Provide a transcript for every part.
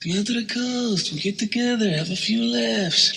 Come out to the coast, we'll get together, have a few laughs.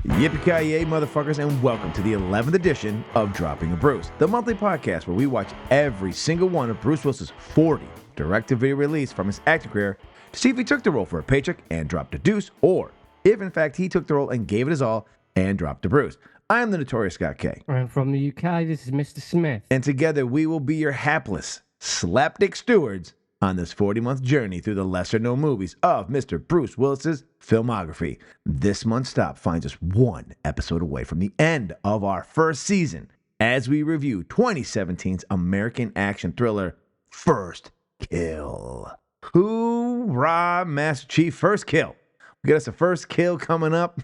Yippee Ki-Yay Motherfuckers, and welcome to the 11th edition of Dropping A Bruce, the monthly podcast where we watch every single one of Bruce Willis's 40 direct-to-video release from his acting career to see if he took the role for a paycheck and dropped a deuce, or if in fact he took the role and gave it his all and dropped a Bruce. I am the notorious Scott K. And from the UK, this is Mr. Smith. And together we will be your hapless, slapdick stewards on this 40-month journey through the lesser-known movies of Mr. Bruce Willis's filmography. This month's stop finds us one episode away from the end of our first season as we review 2017's American action thriller, First Kill. Hoorah, Master Chief, First Kill. We got us a first kill coming up.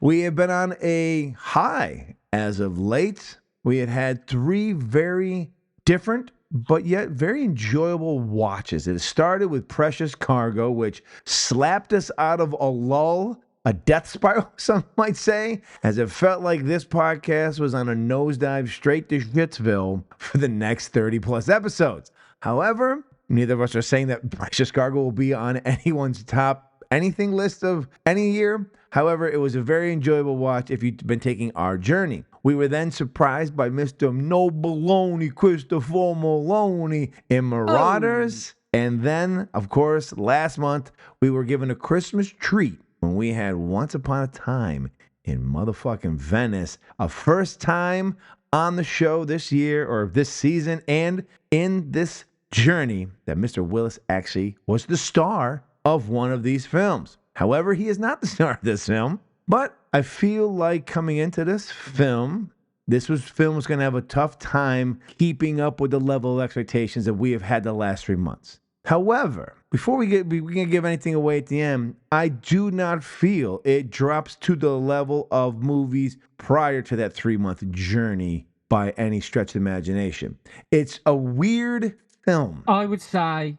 We have been on a high as of late. We had three very different but yet very enjoyable watches. It started with Precious Cargo, which slapped us out of a lull, a death spiral, some might say, as it felt like this podcast was on a nosedive straight to Shitsville for the next 30 plus episodes. However, neither of us are saying that Precious Cargo will be on anyone's top anything list of any year. However, it was a very enjoyable watch if you've been taking our journey. We were then surprised by Mr. No Baloney Christopher Maloney in Marauders. And then, of course, last month, we were given a Christmas treat when we had Once Upon a Time in motherfucking Venice. A first time on the show this year, or this season, and in this journey that Mr. Willis actually was the star of one of these films. However, he is not the star of this film, but I feel like coming into this film, film was going to have a tough time keeping up with the level of expectations that we have had the last 3 months. However, before we can give anything away at the end, I do not feel it drops to the level of movies prior to that 3-month journey by any stretch of imagination. It's a weird film. I would say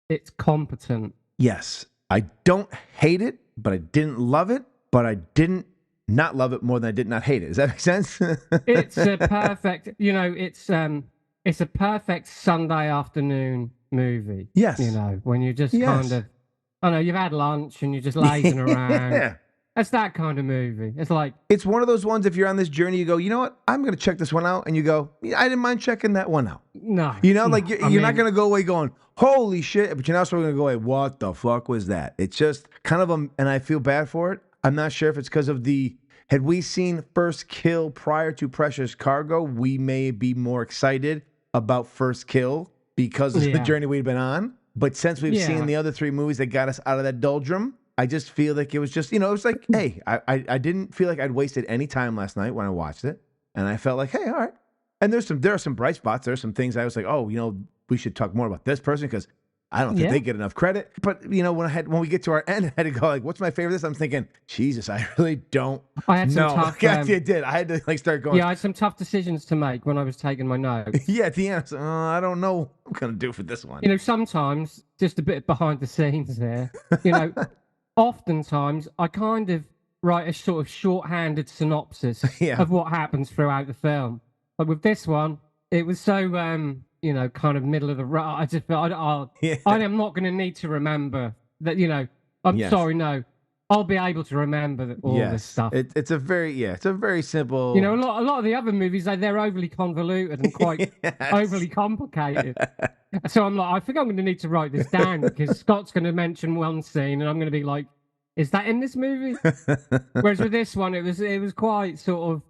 it's competent. Yes. I don't hate it, but I didn't love it, but I didn't not love it more than I did not hate it. Does that make sense? It's a perfect, it's a perfect Sunday afternoon movie. Yes. When you just kind of, you've had lunch and you're just lazing around. Yeah. It's that kind of movie. It's like... It's one of those ones, if you're on this journey, you go, you know what? I'm going to check this one out. And you go, I didn't mind checking that one out. No. You're not going to go away going, holy shit. But you're also going to go away, what the fuck was that? It's just kind of and I feel bad for it. I'm not sure if it's because of had we seen First Kill prior to Precious Cargo, we may be more excited about First Kill because of the journey we've been on. But since we've seen the other three movies that got us out of that doldrum, I just feel like it was just, it was like, hey, I didn't feel like I'd wasted any time last night when I watched it. And I felt like, hey, all right. And there are some bright spots. There are some things I was like, oh, we should talk more about this person because I don't think they get enough credit. But, when we get to our end, I had to go like, what's my favorite of this? I'm thinking, Jesus, I really don't I had some tough... I did. I had to start going. Yeah, I had some tough decisions to make when I was taking my notes. Yeah, at the end, I was like, I don't know what I'm going to do for this one. Sometimes, just a bit behind the scenes there, oftentimes, I kind of write a sort of shorthanded synopsis of what happens throughout the film. But with this one, it was so, kind of middle of the road. I just felt I am not going to need to remember that, sorry, no. I'll be able to remember all this stuff. It's a very simple... a lot of the other movies, they're overly convoluted and quite overly complicated. So I'm like, I think I'm going to need to write this down because Scott's going to mention one scene and I'm going to be like, is that in this movie? Whereas with this one, it was quite sort of,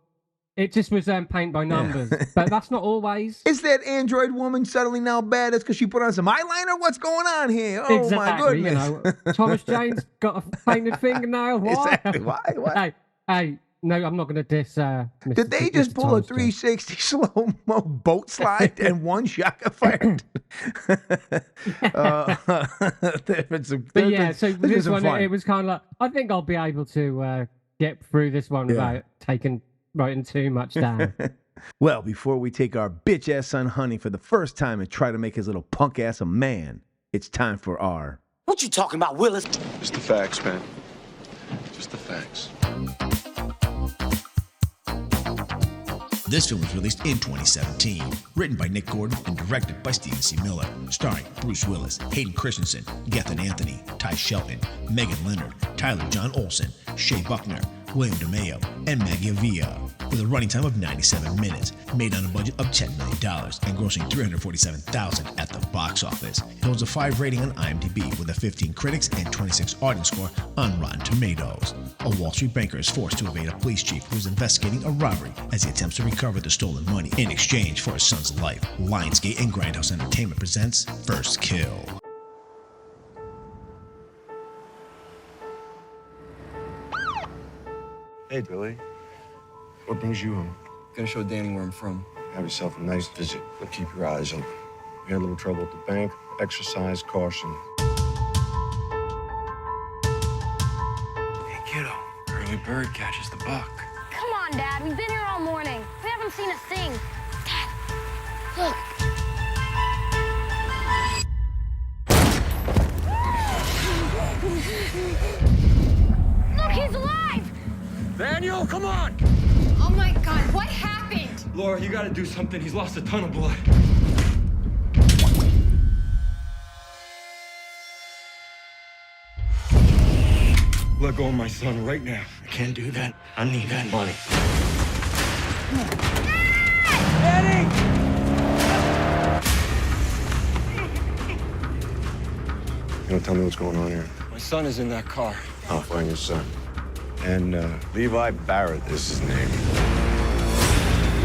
it just was paint by numbers. But that's not always. Is that android woman suddenly now bad? That's because she put on some eyeliner? What's going on here? Oh, exactly, my goodness. Thomas Jane's got a painted fingernail. Why? Exactly. Why? Hey, no, I'm not going to diss Mr. Did they just pull a 360 slow-mo boat slide and one shot got fired? So this one, it was kind of like, I think I'll be able to get through this one without writing too much down. Well, before we take our bitch-ass son hunting for the first time and try to make his little punk ass a man, it's time for our... What you talking about, Willis? Just the facts, man. Just the facts. This film was released in 2017, written by Nick Gordon and directed by Stephen C. Miller, starring Bruce Willis, Hayden Christensen, Gethin Anthony, Ty Shelton, Megan Leonard, Tyler John Olsen, Shay Buckner, William DeMeo, and Maggie Avila, with a running time of 97 minutes, made on a budget of $10 million and grossing $347,000 at the box office. It holds a 5 rating on IMDb with a 15 critics and 26 audience score on Rotten Tomatoes. A Wall Street banker is forced to evade a police chief who is investigating a robbery as he attempts to recover the stolen money in exchange for his son's life. Lionsgate and Grindhouse Entertainment presents First Kill. Hey, Billy. What brings you home? Gonna show Danny where I'm from. Have yourself a nice visit, but keep your eyes open. We had a little trouble at the bank. Exercise caution. Hey, kiddo. Early bird catches the buck. Come on, Dad. We've been here all morning. We haven't seen a thing. Dad, look. Look, he's alive! Daniel, come on! Oh my God, what happened? Laura, you gotta do something. He's lost a ton of blood. Let go of my son right now. I can't do that. I need that money. Danny! You don't tell me what's going on here. My son is in that car. I'll find your son. And Levi Barrett is his name.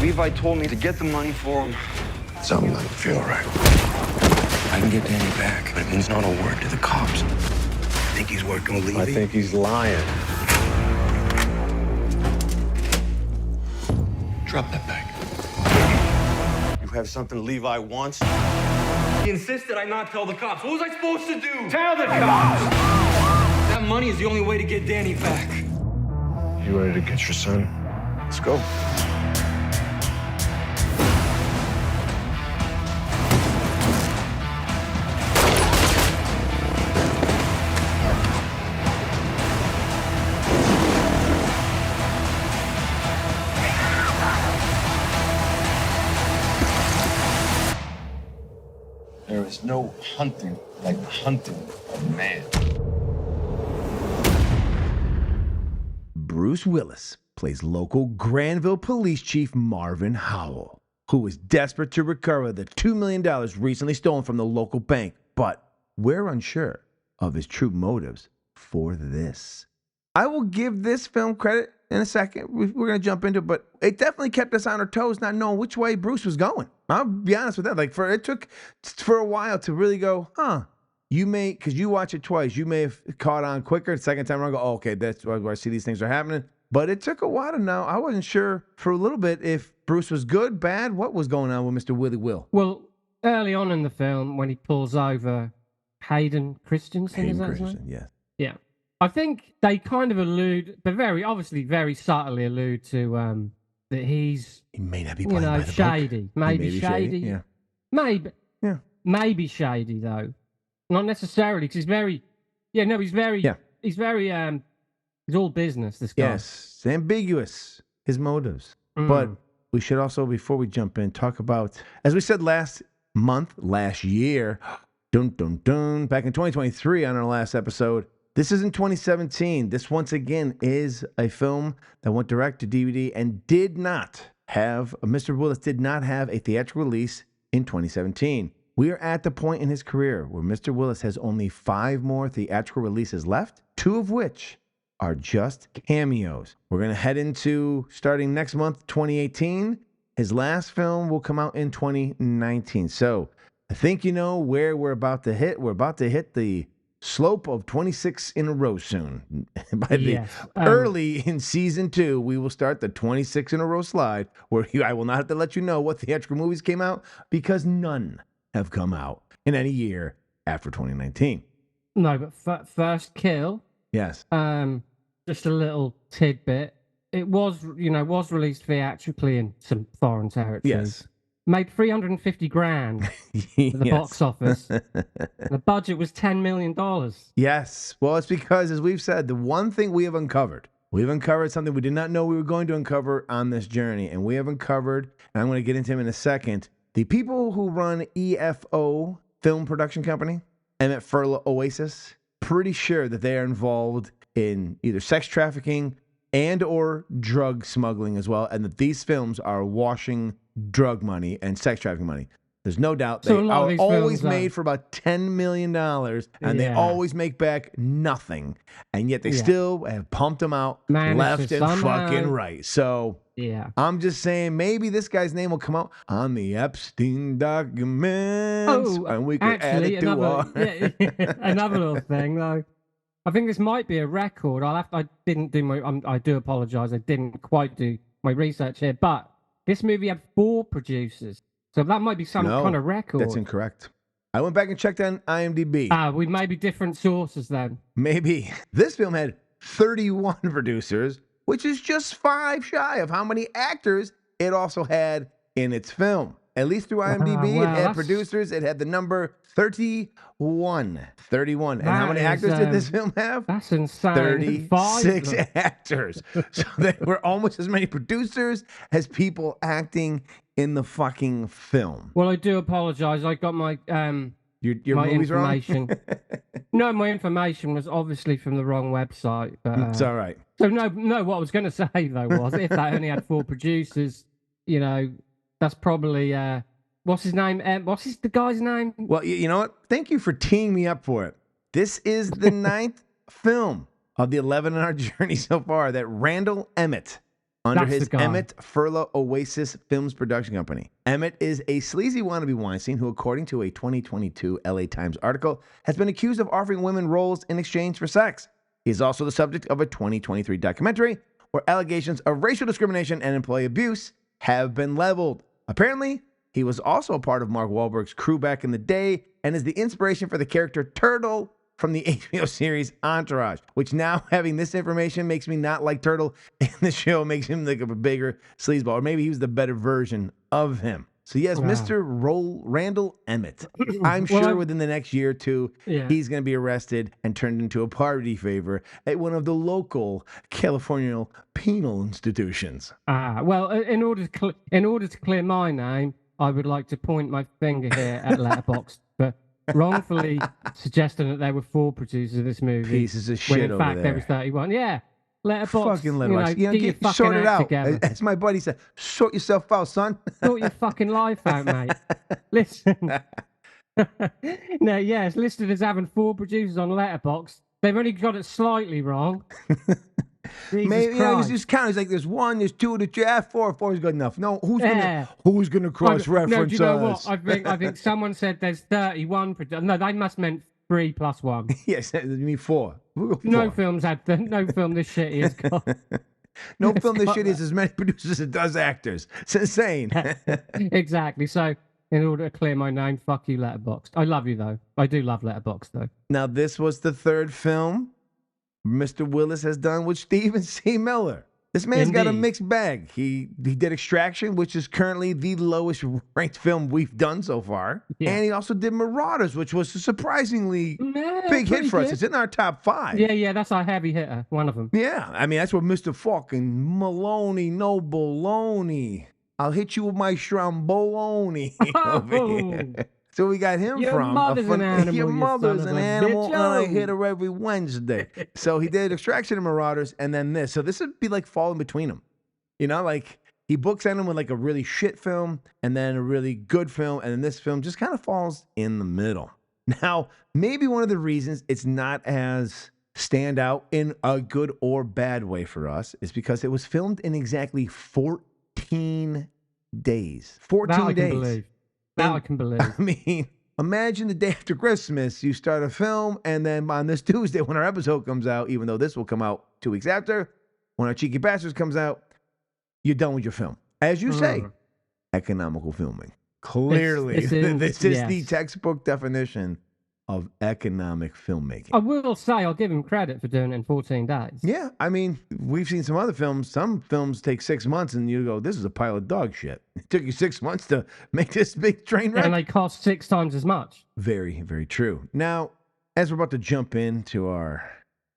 Levi told me to get the money for him. Something doesn't feel right. I can get Danny back, but it means not a word to the cops. Think he's working with Levi? I think he's lying. Drop that bag. You have something Levi wants? He insisted I not tell the cops. What was I supposed to do? Tell the cops! That money is the only way to get Danny back. You ready to get your son? Let's go. There is no hunting like the hunting of man. Bruce Willis plays local Granville Police Chief Marvin Howell, who is desperate to recover the $2 million recently stolen from the local bank, but we're unsure of his true motives for this. I will give this film credit in a second. We're going to jump into it, but it definitely kept us on our toes, not knowing which way Bruce was going. I'll be honest with that. It took for a while to really go, you may, because you watch it twice, you may have caught on quicker. The second time around, go, oh, okay, that's where I see these things are happening. But it took a while to know. I wasn't sure for a little bit if Bruce was good, bad, what was going on with Mr. Willie Will. Well, early on in the film, when he pulls over Hayden Christensen, is that his name? Yeah. Yeah. I think they kind of allude, but very subtly allude to that he may not be playing by the shady. book. Maybe shady. Yeah. Maybe. Yeah. Maybe shady though. Not necessarily, because he's very. He's all business. This guy. Yes, it's ambiguous his motives. But we should also, before we jump in, talk about, as we said last year, back in 2023 on our last episode. This is in 2017. This, once again, is a film that went direct to DVD and did not have, Mr. Willis did not have a theatrical release in 2017. We are at the point in his career where Mr. Willis has only 5 more theatrical releases left, 2 of which are just cameos. We're going to head into, starting next month, 2018. His last film will come out in 2019. So I think you know where we're about to hit. We're about to hit the slope of 26 in a row soon. Early in season 2, we will start the 26 in a row slide, where I will not have to let you know what theatrical movies came out, because none have come out in any year after 2019. No, but First Kill. Yes. Just a little tidbit. It was released theatrically in some foreign territories. Yes. Made $350,000 at the box office. The budget was $10 million. Yes. Well, it's because, as we've said, the one thing we have uncovered we've uncovered something we did not know we were going to uncover on this journey. And we have uncovered, and I'm going to get into him in a second, the people who run EFO Film Production Company, Emmett Furla Oasis, pretty sure that they are involved in either sex trafficking and or drug smuggling as well, and that these films are washing drug money and sex trafficking money. There's no doubt they are always made for about $10 million, and they always make back nothing. And yet they still have pumped them out left and fucking right. So I'm just saying maybe this guy's name will come out on the Epstein documents, and we can add it to our... another little thing, though. I think this might be a record. I didn't do my... I do apologize. I didn't quite do my research here, but this movie had 4 producers. So that might be some kind of record. That's incorrect. I went back and checked on IMDb. We may be different sources then. Maybe. This film had 31 producers, which is just 5 shy of how many actors it also had in its film. At least through IMDb, it had producers. It had the number 31. 31. And how many actors did this film have? That's insane. 36 actors. So there were almost as many producers as people acting in the fucking film. Well, I do apologize. I got my your my movie's information. wrong? No, my information was obviously from the wrong website. But, it's all right. So no. What I was going to say though was, if that only had 4 producers, you know, that's probably what's his name? What's the guy's name? Well, you know what? Thank you for teeing me up for it. This is the 9th film of the 11 in our journey so far that Randall Emmett, under his Emmett Furla Oasis Films Production Company. Emmett is a sleazy wannabe Weinstein who, according to a 2022 LA Times article, has been accused of offering women roles in exchange for sex. He is also the subject of a 2023 documentary where allegations of racial discrimination and employee abuse have been leveled. Apparently, he was also a part of Mark Wahlberg's crew back in the day and is the inspiration for the character Turtle from the HBO series Entourage, which now having this information makes me not like Turtle, and the show makes him like a bigger sleazeball, or maybe he was the better version of him. So yes, Mr. Randall Emmett. I'm sure within the next year or two, he's going to be arrested and turned into a party favor at one of the local California penal institutions. Well, in order to clear my name, I would like to point my finger here at Letterboxd for wrongfully suggesting that there were 4 producers of this movie. Pieces of shit over there. When in fact there was 31. Yeah. Letterboxd. Fucking Letterboxd. You know, get your sort it out. Together. As my buddy said, sort yourself out, son. Sort your fucking life out, mate. Listen. No, it's listed as having 4 producers on Letterboxd. They've only got it slightly wrong. Maybe he's just counting. He's like, there's 1, there's 2, there's 3, 4 is good enough. No, who's gonna cross reference? No, do you know what? I think someone said there's 31. No, they must meant 3 plus 1. Yes, you mean 4. No film this shitty has got. No film this shitty has as many producers as it does actors. It's insane. Exactly. So in order to clear my name, fuck you, Letterboxd. I love you though. I do love Letterboxd though. Now this was the 3rd film Mr. Willis has done with Stephen C. Miller. This man's got a mixed bag. He did Extraction, which is currently the lowest ranked film we've done so far. Yeah. And he also did Marauders, which was a surprisingly big hit for us. It's in our top 5. Yeah, that's our heavy hitter, one of them. Yeah, I mean, that's what Mr. fucking Maloney, no baloney. I'll hit you with my Stromboli over here. So we got him your from. Mother's an animal, your mother's an animal, and I hit her her every Wednesday. So he did Extraction and Marauders, and then this. So this would be like falling between them. You know, like he bookends them with like a really shit film, and then a really good film, and then this film just kind of falls in the middle. Now, maybe one of the reasons it's not as stand out in a good or bad way for us is because it was filmed in exactly 14 days. 14 days. That I can believe. I mean, imagine the day after Christmas, you start a film, and then on this Tuesday when our episode comes out, even though this will come out 2 weeks after, when our Cheeky Bastards comes out, you're done with your film. As you say, economical filming. Clearly, this is the textbook definition of economic filmmaking. I will say, I'll give him credit for doing it in 14 days. Yeah, I mean, we've seen some other films. Some films take 6 months, and you go, this is a pile of dog shit. It took you 6 months to make this big train wreck. And they cost 6 times as much. Very, very true. Now, as we're about to jump into our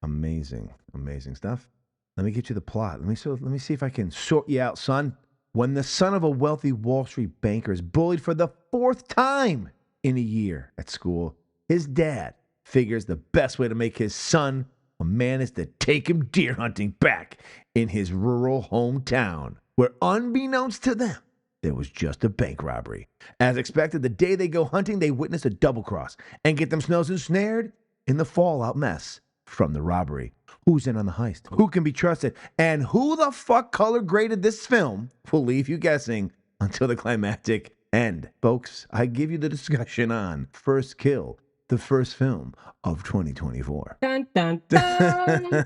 amazing, amazing stuff, Let me get you the plot. Let me see if I can sort you out, son. When the son of a wealthy Wall Street banker is bullied for the 4th time in a year at school, his dad figures the best way to make his son a man is to take him deer hunting back in his rural hometown, where unbeknownst to them, there was just a bank robbery. As expected, the day they go hunting, they witness a double cross and get themselves ensnared in the fallout mess from the robbery. Who's in on the heist? Who can be trusted? And who the fuck color graded this film will leave you guessing until the climactic end. Folks, I give you the discussion on First Kill, the first film of 2024. Dun, dun, dun.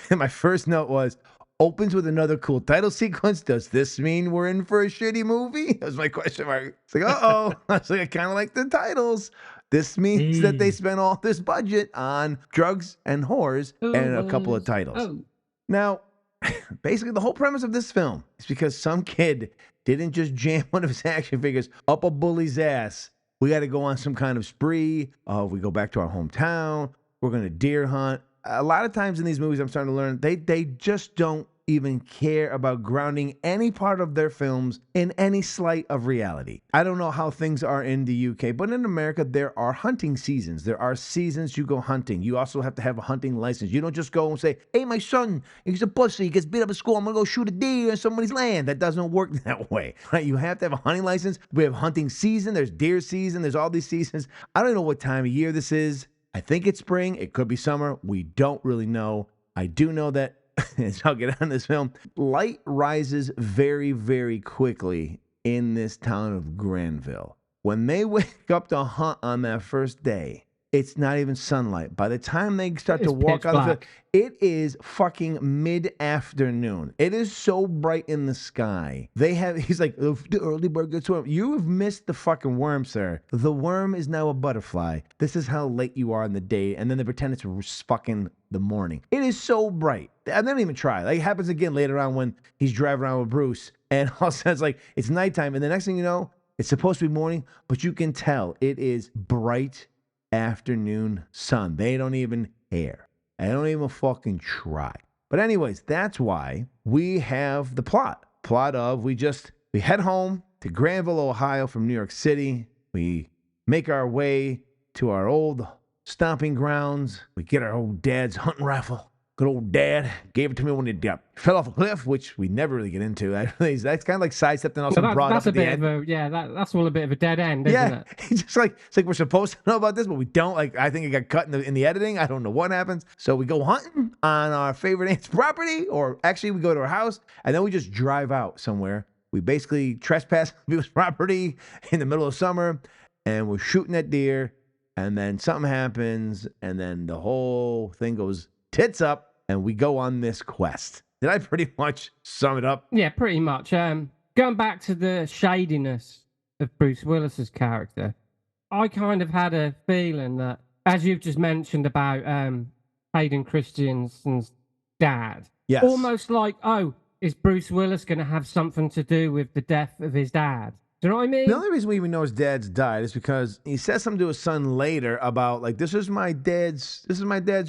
And my first note was, opens with another cool title sequence. Does this mean we're in for a shitty movie? That was my question mark. It's like, uh-oh. I was like, I kind of like the titles. This means that they spent all this budget on drugs and whores and a couple of titles. Now, basically, the whole premise of this film is because some kid didn't just jam one of his action figures up a bully's ass. We got to go on some kind of spree. We go back to our hometown. We're going to deer hunt. A lot of times in these movies, I'm starting to learn, they just don't even care about grounding any part of their films in any slight of reality. I don't know how things are in the UK, but in America, there are hunting seasons. There are seasons you go hunting. You also have to have a hunting license. You don't just go and say, hey, my son, he's a pussy. He gets beat up at school. I'm going to go shoot a deer in somebody's land. That doesn't work that way, right? You have to have a hunting license. We have hunting season. There's deer season. There's all these seasons. I don't know what time of year this is. I think it's spring. It could be summer. We don't really know. I do know that, as I'll get on this film, light rises very, very quickly in this town of Granville. When they wake up to hunt on that first day, it's not even sunlight. By the time they start to walk out of the field, it is fucking mid-afternoon. It is so bright in the sky. He's like, the early bird gets worm. You have missed the fucking worm, sir. The worm is now a butterfly. This is how late you are in the day. And then they pretend it's fucking the morning. It is so bright. I didn't even try. Like, it happens again later on when he's driving around with Bruce. And all of a sudden it's like, it's nighttime. And the next thing you know, it's supposed to be morning, but you can tell it is bright afternoon sun. They don't even care. They don't even fucking try. But anyways, that's why we have the plot of we head home to Granville, Ohio from New York City. We make our way to our old stomping grounds. We get our old dad's hunting rifle. Good old dad gave it to me when he fell off a cliff, which we never really get into. That's kind of like sidestepping also brought up at the end. That's all a bit of a dead end, isn't it? It's just like, it's like we're supposed to know about this, but we don't. Like, I think it got cut in the editing. I don't know what happens. So we go hunting on our favorite aunt's property, or actually we go to her house, and then we just drive out somewhere. We basically trespass people's property in the middle of summer, and we're shooting at deer, and then something happens, and then the whole thing goes tits up, and we go on this quest. Did I pretty much sum it up? Yeah, pretty much. Going back to the shadiness of Bruce Willis's character, I kind of had a feeling that, as you've just mentioned about Hayden Christensen's dad, yes, almost like, oh, is Bruce Willis going to have something to do with the death of his dad? Do you know what I mean? The only reason we even know his dad's died is because he says something to his son later about, like, this is my dad's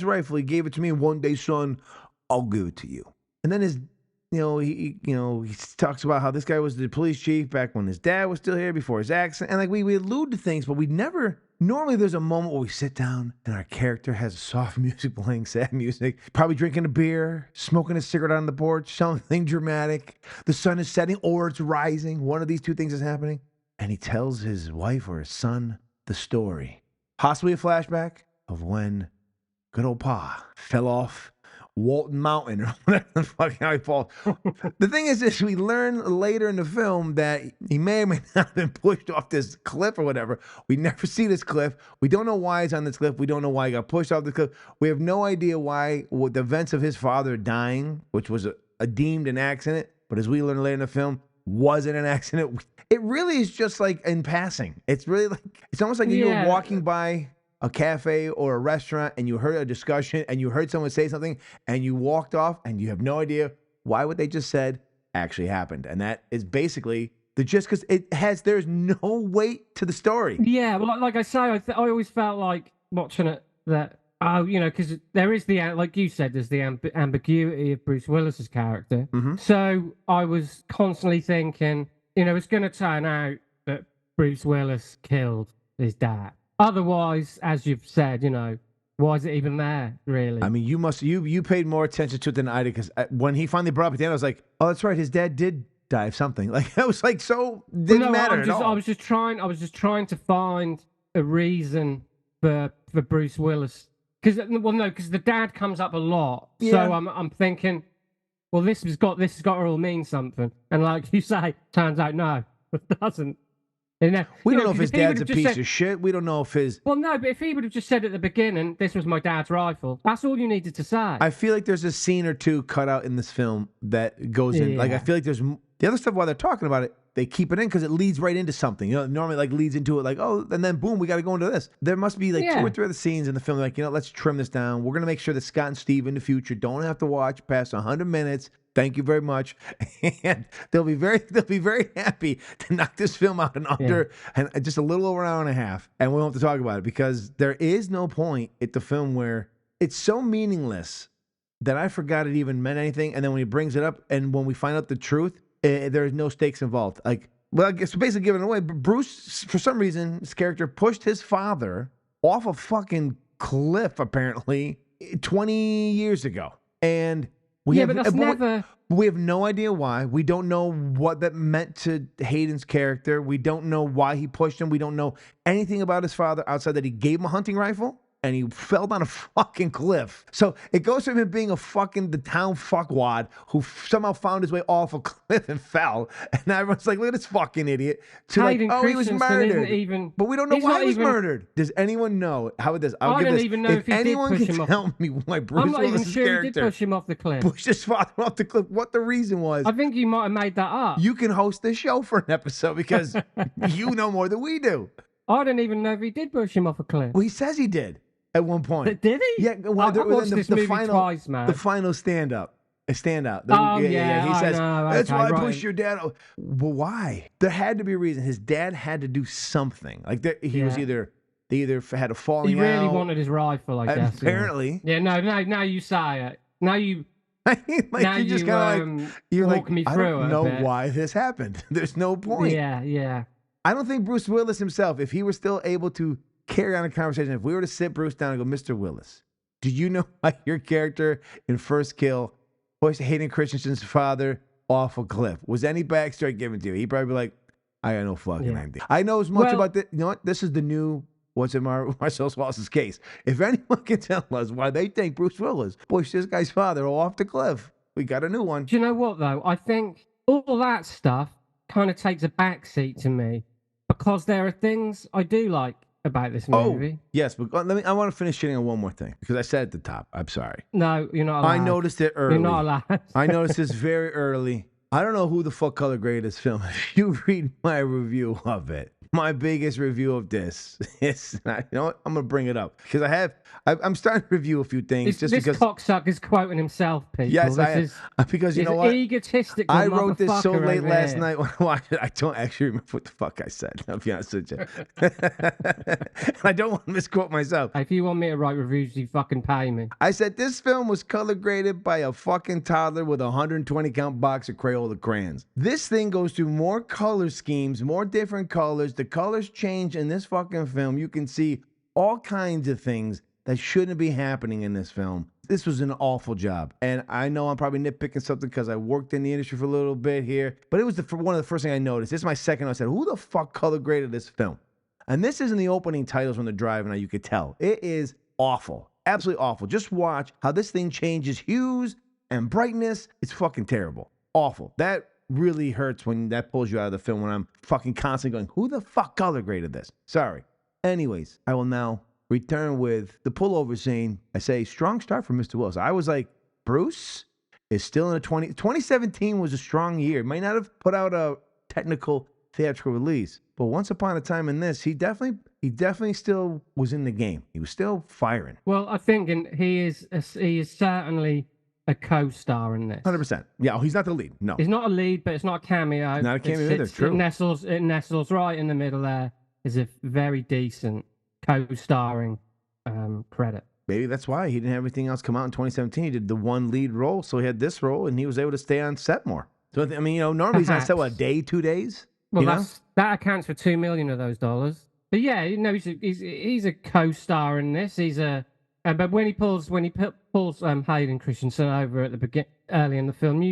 rifle. He gave it to me, and one day, son, I'll give it to you. And then he talks about how this guy was the police chief back when his dad was still here before his accident. And like we allude to things, but we never. Normally, there's a moment where we sit down and our character has soft music playing, sad music, probably drinking a beer, smoking a cigarette on the porch, something dramatic. The sun is setting or it's rising. One of these two things is happening. And he tells his wife or his son the story. Possibly a flashback of when good old Pa fell off Walton Mountain, or whatever the fuck how he falls. The thing is this, we learn later in the film that he may or may not have been pushed off this cliff or whatever. We never see this cliff. We don't know why he's on this cliff. We don't know why he got pushed off the cliff. We have no idea why, with the events of his father dying, which was deemed an accident, but as we learn later in the film, wasn't an accident. It really is just like in passing. It's really like, it's almost like you were walking by a cafe or a restaurant and you heard a discussion and you heard someone say something and you walked off and you have no idea why what they just said actually happened. And that is basically the gist, because there's no weight to the story. Yeah, well, like I say, I always felt like watching it that Oh, because there is like you said, there's the ambiguity of Bruce Willis's character. So I was constantly thinking, it's going to turn out that Bruce Willis killed his dad. Otherwise, as you've said, why is it even there, really? I mean, you paid more attention to it than I did, because when he finally brought up at the end, I was like, oh, that's right, his dad did die of something. Like, I was like, so didn't matter at all. I was just trying to find a reason for Bruce Willis. Because the dad comes up a lot, so I'm thinking, well, this has got to all mean something, and like you say, turns out no, it doesn't. We don't know if his dad's a piece of shit. We don't know if his. Well, no, but if he would have just said at the beginning, "This was my dad's rifle," that's all you needed to say. I feel like there's a scene or two cut out in this film that goes in. Like, I feel like there's the other stuff while they're talking about it. They keep it in because it leads right into something. Normally like leads into it like, oh, and then boom, we got to go into this. There must be like 2 or 3 other scenes in the film like, let's trim this down. We're going to make sure that Scott and Steve in the future don't have to watch past 100 minutes. Thank you very much. And they'll be very happy to knock this film out in under and just a little over an hour and a half. And we won't have to talk about it because there is no point at the film where it's so meaningless that I forgot it even meant anything. And then when he brings it up and when we find out the truth, there's no stakes involved. Like, well, I guess basically giving it away. But Bruce, for some reason, his character pushed his father off a fucking cliff, apparently, 20 years ago. And we have no idea why. We don't know what that meant to Hayden's character. We don't know why he pushed him. We don't know anything about his father outside that he gave him a hunting rifle. And he fell down a fucking cliff. So it goes from him being the town fuckwad who somehow found his way off a cliff and fell. And everyone's like, look at this fucking idiot. To like, oh, he was murdered. But we don't know why he was murdered. Does anyone know? How about this? I don't even know if he did push him off. Tell me why Bruce Willis's character he did push him off the cliff. Pushed his father off the cliff. What the reason was. I think you might have made that up. You can host this show for an episode because you know more than we do. I don't even know if he did push him off a cliff. Well, he says he did. At one point. Did he? Yeah. Well, I watched this movie twice, man. The final standout. He said, that's why I pushed your dad. Well, why? There had to be a reason. His dad had to do something. Like, they either had a falling out. He really wanted his rifle, I guess. Apparently. Yeah, no, now you say it. Now you... like, now you just kind of like... You're walk me through it. I don't know why this happened. There's no point. Yeah. I don't think Bruce Willis himself, if he were still able to carry on a conversation. If we were to sit Bruce down and go, Mr. Willis, do you know why your character in First Kill pushed Hayden Christensen's father off a cliff? Was any backstory given to you? He'd probably be like, I got no fucking idea. I know as much about this. You know what? This is the new what's in Marcellus Wallace's case. If anyone can tell us why they think Bruce Willis pushed this guy's father off the cliff, we got a new one. Do you know what, though? I think all that stuff kind of takes a backseat to me because there are things I do like about this movie. Yes, but I want to finish shitting on one more thing because I said at the top. I'm sorry. No, you're not allowed. I noticed it early. You're not allowed. I noticed this very early. I don't know who the fuck color graded this film. If you read my review of it, my biggest review of this is, you know what? I'm gonna bring it up because I'm starting to review a few things this because cocksucker is quoting himself, people. Yes, because you know what? Egotistical. I wrote this so late last night when I watched it. I don't actually remember what the fuck I said. I'll be honest with you. I don't want to misquote myself. If you want me to write reviews, you fucking pay me. I said this film was color graded by a fucking toddler with a 120 count box of Crayola crayons. This thing goes through more color schemes, more different colors. The colors change in this fucking film. You can see all kinds of things that shouldn't be happening in this film. This was an awful job. And I know I'm probably nitpicking something because I worked in the industry for a little bit here, but it was one of the first things I noticed. This is my second. I said, who the fuck color graded this film? And this isn't the opening titles when they're driving. Now you could tell. It is awful. Absolutely awful. Just watch how this thing changes hues and brightness. It's fucking terrible. Awful. That really hurts when that pulls you out of the film when I'm fucking constantly going, who the fuck color graded this? Sorry. Anyways, I will now return with the pullover scene. I say, strong start for Mr. Willis. I was like, Bruce is still in a 2017 was a strong year. It might not have put out a technical theatrical release, but once upon a time in this, he definitely still was in the game. He was still firing. Well, I think he is certainly a co-star in this. 100%. Yeah, he's not the lead. No. He's not a lead, but it's not a cameo. Not a cameo either, true. It nestles right in the middle there. Is a very decent co-starring credit. maybe that's why he didn't have everything else come out in 2017. He did the one lead role, so he had this role, and he was able to stay on set more. So I mean, normally he's on set what, a day, 2 days. Well, that accounts for $2 million of those dollars. But yeah, he's a co-star in this. But when he pulls Hayden Christensen over at the early in the film,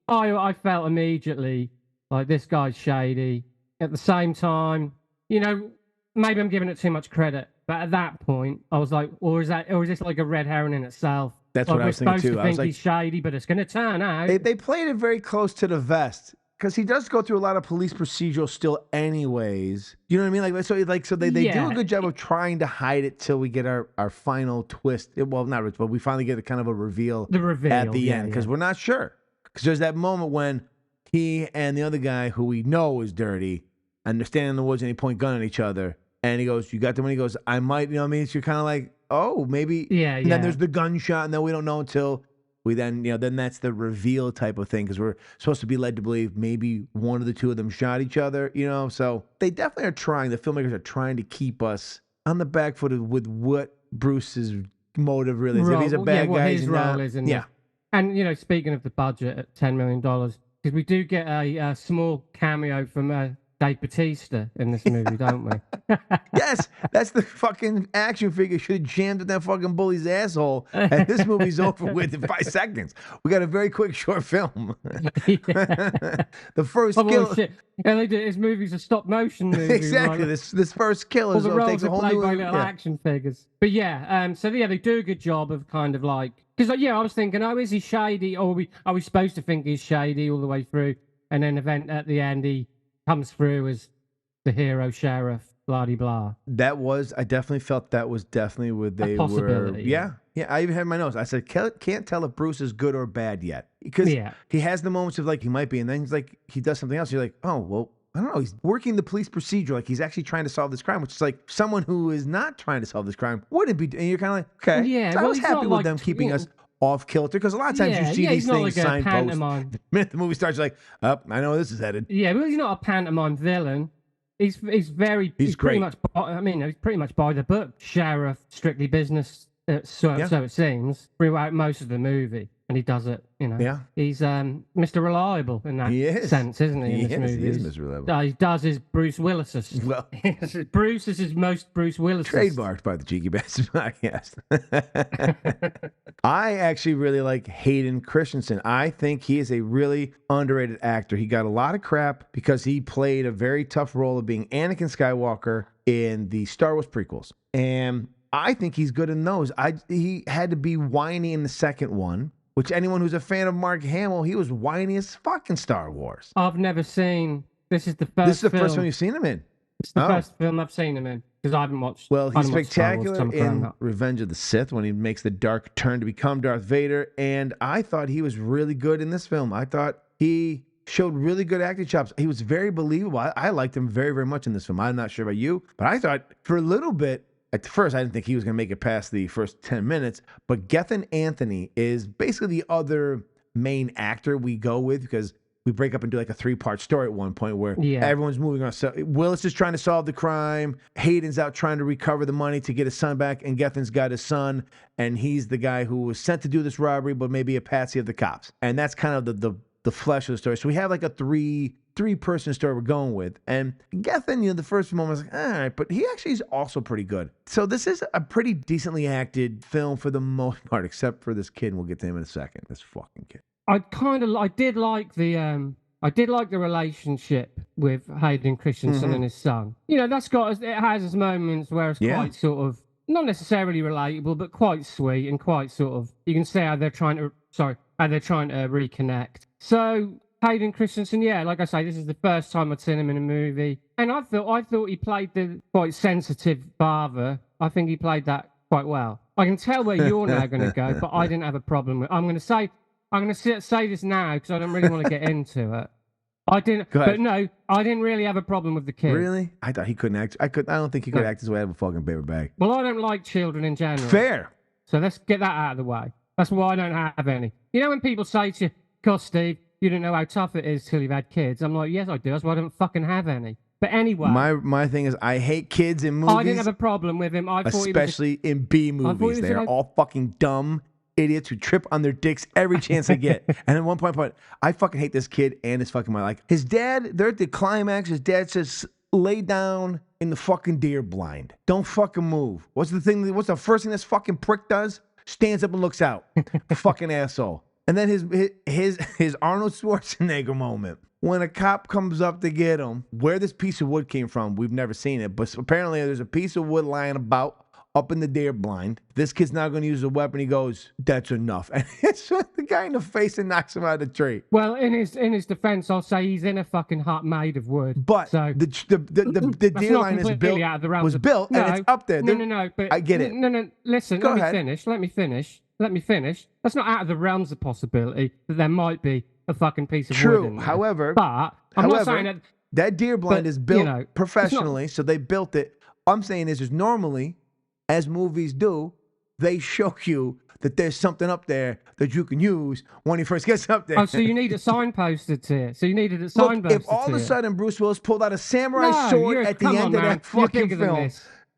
I felt immediately like this guy's shady. At the same time, maybe I'm giving it too much credit, but at that point, I was like, or is this like a red herring in itself? That's what I was thinking too. We're supposed to think he's shady, but it's going to turn out. They played it very close to the vest. Because he does go through a lot of police procedural still anyways. You know what I mean? So they do a good job of trying to hide it till we get our final twist. Well, not but we finally get a kind of a reveal. The reveal at the end. Because we're not sure. Because there's that moment when he and the other guy who we know is dirty and they're standing in the woods and they point gun at each other. And he goes, "You got the money?" He goes, "I might." You know what I mean? So you're kind of like, oh, maybe. Yeah, and then there's the gunshot and then we don't know until... We then that's the reveal type of thing because we're supposed to be led to believe maybe one of the two of them shot each other, So they definitely are trying. The filmmakers are trying to keep us on the back foot with what Bruce's motive really is. If he's a bad guy, his role is in this. And speaking of the budget at $10 million, because we do get a small cameo from Dave Bautista in this movie, don't we? Yes, that's the fucking action figure. Should have jammed at that fucking bully's asshole, and this movie's over with in 5 seconds. We got a very quick short film. The first kill. Shit. Yeah, they did. His movie's a stop motion movie. Exactly. Right? This first kill is takes a whole new by little action figures. But they do a good job of kind of like because I was thinking, is he shady, or are we supposed to think he's shady all the way through, and then at the end he comes through as the hero sheriff, blah de blah. I definitely felt that was definitely what they were. Yeah. I even had my notes. I said, can't tell if Bruce is good or bad yet. Because he has the moments of like, he might be, and then he's like, he does something else. You're like, oh, well, I don't know. He's working the police procedure. Like he's actually trying to solve this crime, which is like someone who is not trying to solve this crime wouldn't be. And you're kind of like, okay. Yeah. So I was happy with them keeping us off kilter because a lot of times you see these things signposts. The minute the movie starts, you're like, I know where this is headed. Yeah, but he's not a pantomime villain. He's pretty much. He's pretty much by the book. Sheriff, strictly business. So it seems throughout most of the movie, and he does it. Yeah. He's Mr. Reliable in that sense, isn't he? In this movie, he is Mr. Reliable. He does his Bruce Willis's. Well, Bruce is his most Bruce Willis. Trademarked by the Cheeky Bastard podcast. I actually really like Hayden Christensen. I think he is a really underrated actor. He got a lot of crap because he played a very tough role of being Anakin Skywalker in the Star Wars prequels, and I think he's good in those. He had to be whiny in the second one, which anyone who's a fan of Mark Hamill, he was whiny as fucking Star Wars. I've never seen. This is the first. This is the first one you've seen him in. It's the first film I've seen him in because I haven't watched. Well, he's spectacular in Revenge of the Sith when he makes the dark turn to become Darth Vader, and I thought he was really good in this film. I thought he showed really good acting chops. He was very believable. I liked him very, very much in this film. I'm not sure about you, but I thought for a little bit. At first, I didn't think he was going to make it past the first 10 minutes, but Gethin Anthony is basically the other main actor we go with because we break up and do like a 3-part story at one point where everyone's moving on. So Willis is trying to solve the crime. Hayden's out trying to recover the money to get his son back, and Gethin's got his son, and he's the guy who was sent to do this robbery, but maybe a patsy of the cops. And that's kind of the flesh of the story. So we have like a three-person story we're going with. And Gethin, the first moment I was like, all right, but he actually is also pretty good. So this is a pretty decently acted film for the most part, except for this kid, and we'll get to him in a second. This fucking kid. I did like the relationship with Hayden Christensen and his son. it has its moments where it's quite sort of not necessarily relatable, but quite sweet and quite sort of you can see how they're trying to reconnect. So Hayden Christensen, like I say, this is the first time I'd seen him in a movie, and I thought he played the quite sensitive father. I think he played that quite well. I can tell where you're now going to go, but I didn't have a problem with. I'm going to say this now because I don't really want to get into it. I didn't really have a problem with the kid. Really? I thought he couldn't act. I don't think he could act his way out of a fucking paper bag. Well, I don't like children in general. Fair. So let's get that out of the way. That's why I don't have any. When people say to you, "God, Steve, you don't know how tough it is till you've had kids." I'm like, yes, I do. That's why I don't fucking have any. But anyway, my thing is, I hate kids in movies. I didn't have a problem with him. I thought especially in B movies. They're all fucking dumb idiots who trip on their dicks every chance they get. And at one point, I fucking hate this kid and his fucking mother. Like his dad, they're at the climax. His dad says, "Lay down in the fucking deer blind. Don't fucking move." What's the first thing this fucking prick does? Stands up and looks out. Fucking asshole. And then his Arnold Schwarzenegger moment. When a cop comes up to get him, where this piece of wood came from, we've never seen it, but apparently there's a piece of wood lying about up in the deer blind. This kid's not going to use a weapon. He goes, "That's enough." And it's the guy in the face and knocks him out of the tree. Well, in his defense, I'll say he's in a fucking hut made of wood. But so the deer line is built, and it's up there. No, but I get it. No, listen, Go let ahead. me finish. That's not out of the realms of possibility that there might be a fucking piece of wood in there. However, I'm not saying that deer blind is built professionally, not, so they built it. I'm saying is normally, as movies do, they show you that there's something up there that you can use when he first gets up there. Oh, so you need it signposted to it. So you needed it signposted. Look, if all of a sudden Bruce Willis pulled out a samurai sword at the end of that fucking film,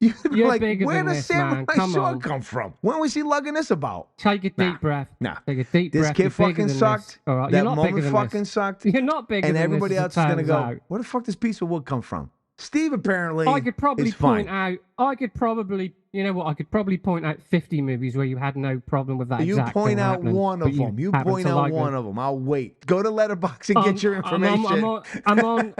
you're like, where does samurai sword come from? When was he lugging this about? Take a deep breath. Nah. Take a deep this breath. Kid fucking sucked. All right. That moment fucking sucked. You're not bigger than this. And everybody else is going to go, out. where the fuck does this piece of wood come from? Steve apparently I could probably point fine. out, I could probably point out 50 movies where you had no problem with that You exact point thing out happening, one of them. You point out one of them. I'll wait. Go to Letterboxd and get your information. I'm on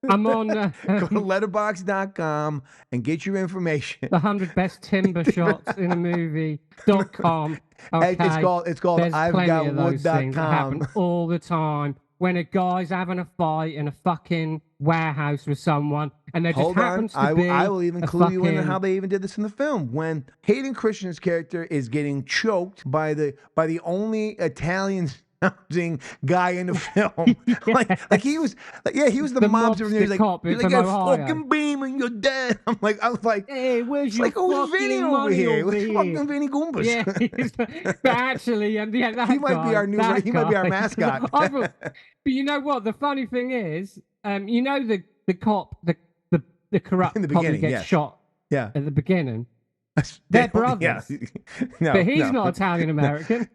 Go to letterboxd.com and get your information. The 100 best timber shots in a movie.com. Okay. It's called There's plenty of those things that I'vegotwood.com. happen all the time. When a guy's having a fight in a fucking warehouse with someone, and there just happens to be I will even clue you in on how they even did this in the film. When Hayden Christensen's character is getting choked by the only Italian sounding guy in the film, like he was the mobster. He was like, cop "You're from like a Ohio. fucking beam and you're dead." I was like, "Hey, where's your who's Vinny over here? Where's fucking Vinny Goombas? Yeah, but actually, that he might be our he might be our mascot. But you know what? The funny thing is, you know the cop, the corrupt in the cop who beginning, gets shot. Yeah. At the beginning. They're brothers. No, but he's not Italian American.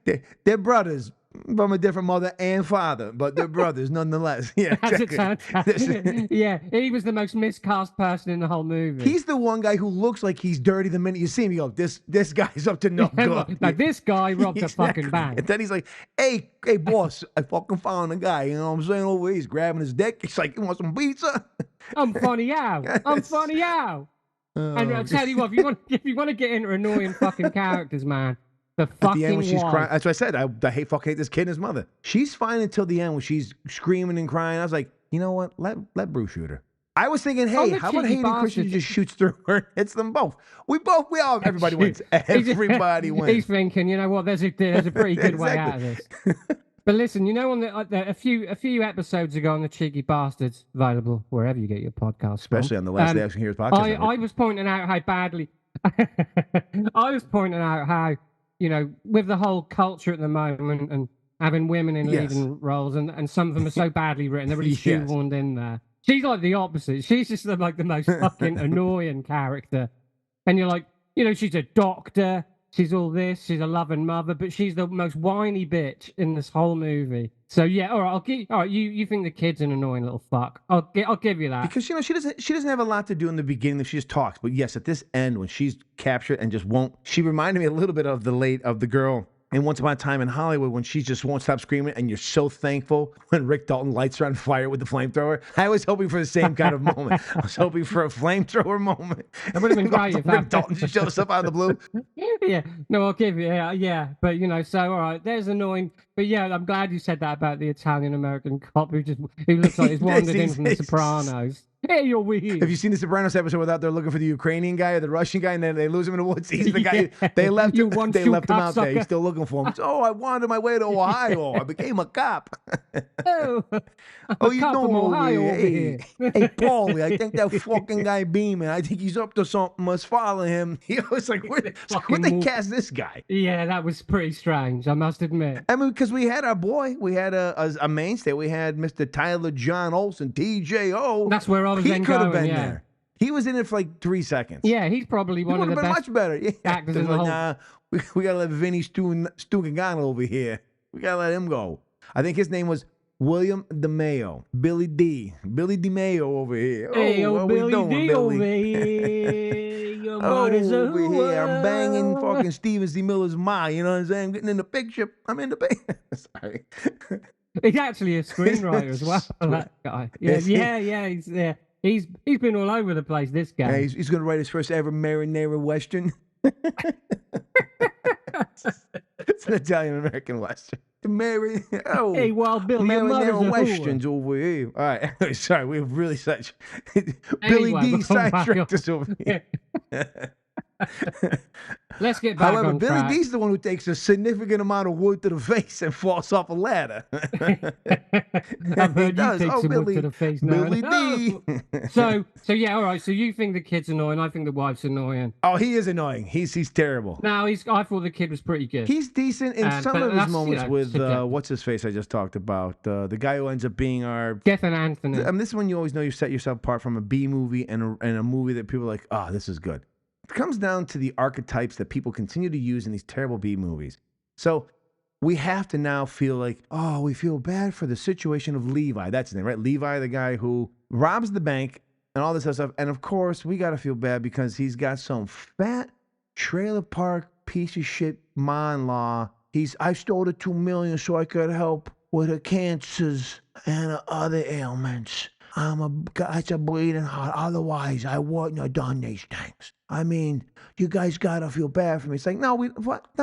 They're brothers from a different mother and father, but they're brothers nonetheless. Yeah, as it turns out. Yeah, he was the most miscast person in the whole movie. He's the one guy who looks like he's dirty the minute you see him. You go, this guy's up to no good. Like this guy robbed a fucking bank. And then he's like, hey boss, I fucking found a guy. You know what I'm saying? Over here, he's grabbing his dick. He's like, you want some pizza? I'm funny how. And I'll tell you what, if you want to get into annoying fucking characters, man, the fucking at the end when she's wife. crying, that's what I said. I fucking hate this kid and his mother. She's fine until the end when she's screaming and crying. I was like, you know what? Let Bruce shoot her. I was thinking, hey, how about Hayden Christensen just shoots through her and hits them both? Everybody wins. Everybody wins. He's thinking, you know what? There's a pretty good way out of this. But listen, you know, on a few episodes ago on the Cheeky Bastards, available wherever you get your podcast, especially on the last day I can hear his podcast. I was pointing out how badly. I was pointing out how, you know, with the whole culture at the moment and having women in leading roles, and some of them are so badly written, they're really shoehorned in there. She's like the opposite. She's just like the most fucking annoying character, and you're like, you know, she's a doctor. She's all this. She's a loving mother, but she's the most whiny bitch in this whole movie. So yeah, all right. You think the kid's an annoying little fuck? I'll give you that because you know she doesn't have a lot to do in the beginning if she just talks. But yes, at this end when she's captured and just won't, she reminded me a little bit of the girl in Once Upon a Time in Hollywood when she just won't stop screaming, and you're so thankful when Rick Dalton lights her on fire with the flamethrower. I was hoping for the same kind of moment. I was hoping for a flamethrower moment. It would have been great if Rick Dalton just shows up out of the blue. Yeah, no, I'll give you. Yeah, but you know, so all right, there's annoying. But yeah, I'm glad you said that about the Italian American cop who looks like he's wandered in from The Sopranos. Hey, you're weird. Have you seen the Sopranos episode without they're looking for the Ukrainian guy or the Russian guy, and then they lose him in the woods? He's the guy. They left him out there. He's still looking for him. Oh, I wandered my way to Ohio. I became a cop. Oh, you know, hey, Paulie, I think that fucking guy Beeman, I think he's up to something. Must follow him. He was like, where'd they cast this guy? Yeah, that was pretty strange, I must admit. I mean, because we had our boy, we had a mainstay. We had Mr. Tyler John Olsen, TJO. That's where I was he then could have going, been yeah. there. He was in it for like 3 seconds. Yeah, he's probably He one would of have the been best much better. Yeah. actors It's in the like, whole. nah, we gotta let Vinny Stugagano over here. We gotta let him go. I think his name was William DeMayo. Billy DeMayo over here. Hey, what we Billy doing, D Billy? over here. Your Oh, mother's a over here, I'm banging whore. fucking Steven C. Miller's ma. You know what I'm saying? I'm getting in the picture. I'm in the picture. Sorry. He's actually a screenwriter as well. That guy. Yeah, Is he? yeah. He's been all over the place. This guy. Yeah, he's going to write his first ever marinara western. It's an Italian American western. Hey, Wild Bill, your mother's a marinara whore. westerns over here. All right, anyway, sorry, we're really such Billy Anyway, D we'll come back sidetracked on. us over here. Let's get back However, on Billy track. D's the one who takes a significant amount of wood to the face and falls off a ladder. I've heard you take some wood to the face now. Billy D. So yeah, all right. So you think the kid's annoying? I think the wife's annoying. Oh, he is annoying. He's terrible. No, I thought the kid was pretty good. He's decent in some but of his that's, moments with subjective. what's his face I just talked about. The guy who ends up being our. Death and Anthony. I mean, this is when you always know you set yourself apart from a B movie and a movie that people are like, oh, this is good. It comes down to the archetypes that people continue to use in these terrible B movies. So we have to now feel like, oh, we feel bad for the situation of Levi. That's his name, right? Levi, the guy who robs the bank and all this other stuff. And of course, we got to feel bad because he's got some fat trailer park piece of shit ma-in-law. I stole the $2 million so I could help with her cancers and her other ailments. It's a bleeding heart. Otherwise, I wouldn't have done these things. I mean, you guys gotta feel bad for me. It's like, no,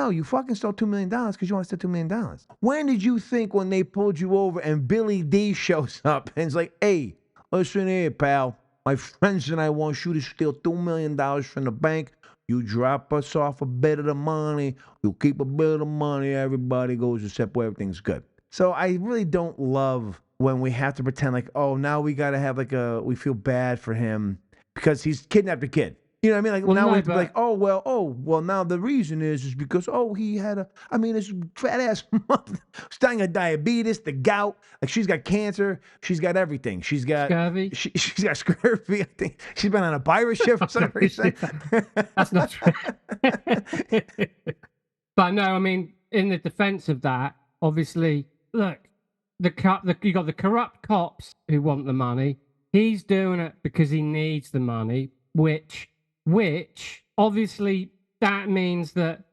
you fucking stole $2 million because you want to steal $2 million. When did you think when they pulled you over and Billy D shows up and it's like, hey, listen here, pal. My friends and I want you to steal $2 million from the bank. You drop us off a bit of the money. You keep a bit of the money. Everybody goes their separate way. Everything's good. So I really don't love when we have to pretend like, oh, now we got to have we feel bad for him because he's kidnapped a kid. You know what I mean? Like, well, now we have to be like, oh, well, now the reason is because, he had his fat ass mother was dying of diabetes, the gout. Like, she's got cancer. She's got everything. She's got scurvy. She's got scurvy. I think she's been on a pirate ship for some reason. That's not true. But no, I mean, in the defense of that, obviously, look, you got the corrupt cops who want the money. He's doing it because he needs the money, which obviously that means that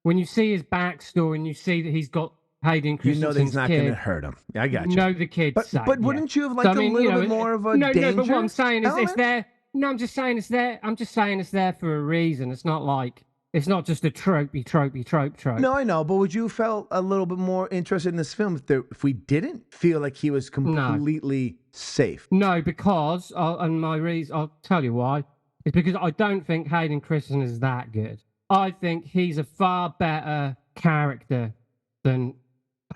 when you see his backstory and you see that he's got Hayden Christensen's you know that he's not kid, going to hurt him. I got you. You know the kid's safe. But wouldn't you have liked a little bit more of a danger? No, but what I'm saying is it's element? there. No, I'm just saying it's there. I'm just saying it's there for a reason. It's not like it's not just a trope. No, I know, but would you felt a little bit more interested in this film if we didn't feel like he was completely safe? No, because and my reason, I'll tell you why. It's because I don't think Hayden Christensen is that good. I think he's a far better character than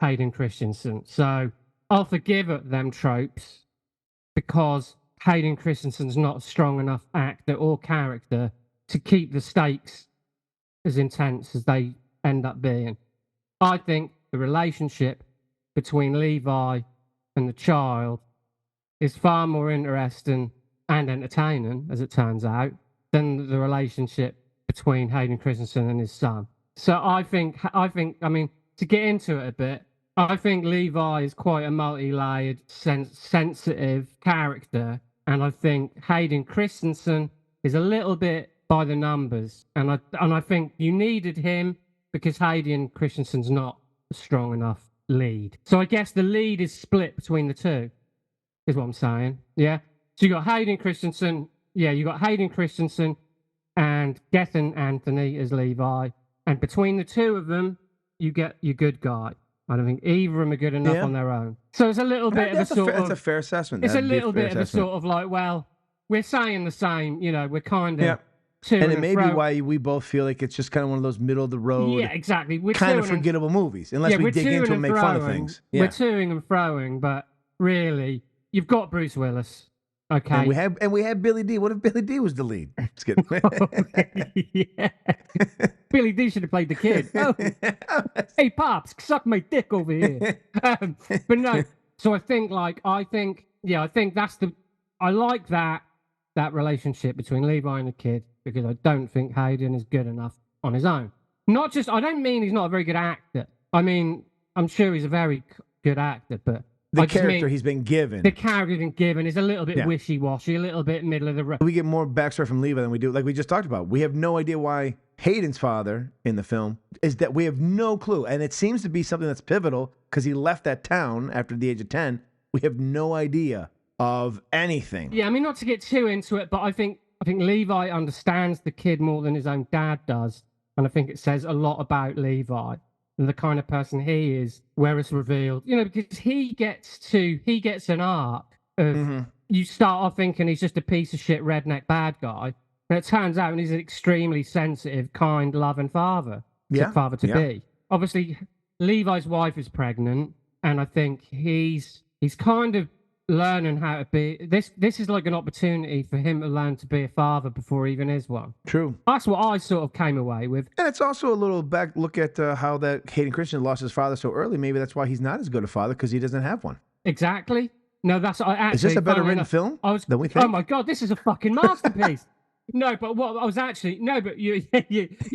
Hayden Christensen. So I'll forgive them tropes because Hayden Christensen's not a strong enough actor or character to keep the stakes as intense as they end up being. I think the relationship between Levi and the child is far more interesting and entertaining, as it turns out, than the relationship between Hayden Christensen and his son. So I think, I mean, to get into it a bit, I think Levi is quite a multi-layered, sensitive character, and I think Hayden Christensen is a little bit by the numbers, and I think you needed him because Hayden Christensen's not a strong enough lead. So I guess the lead is split between the two, is what I'm saying. Yeah. So you got Hayden Christensen. Yeah, you got Hayden Christensen and Gethin Anthony as Levi, and between the two of them, you get your good guy. I don't think either of them are good enough on their own. So it's a little bit of a sort of. That's a fair assessment. It's a little bit of a sort of like, well, we're saying the same. You know, we're kind of. Yeah. And it may be why we both feel like it's just kind of one of those middle of the road, yeah, exactly, kind of forgettable movies, unless we dig into it and make fun of things. Yeah. We're toing and froing, but really, you've got Bruce Willis, okay? And we had Billy D. What if Billy D was the lead? Just kidding. Yeah. Billy D should have played the kid. Oh. Hey, Pops, suck my dick over here. But no, so I think that's the. I like that relationship between Levi and the kid because I don't think Hayden is good enough on his own. Not just, I don't mean he's not a very good actor. I mean, I'm sure he's a very good actor, but the character he's been given. The character he's been given is a little bit wishy-washy, a little bit middle of the road. We get more backstory from Levi than we do, like we just talked about. We have no idea why Hayden's father in the film is that we have no clue. And it seems to be something that's pivotal because he left that town after the age of 10. We have no idea of anything. Yeah, I mean, not to get too into it, but I think Levi understands the kid more than his own dad does. And I think it says a lot about Levi and the kind of person he is, where it's revealed, because he gets an arc of, you start off thinking he's just a piece of shit redneck bad guy. And it turns out he's an extremely sensitive, kind, loving father. Father to be. Obviously, Levi's wife is pregnant, and I think he's kind of learning how to be. This is like an opportunity for him to learn to be a father before he even is one. True. That's what I sort of came away with. And it's also a little back look at how that Hayden Christensen lost his father so early. Maybe that's why he's not as good a father, because he doesn't have one. Exactly. No, that's actually. Is this a better written film than we think? Oh my God, this is a fucking masterpiece. No, but what I was actually but you're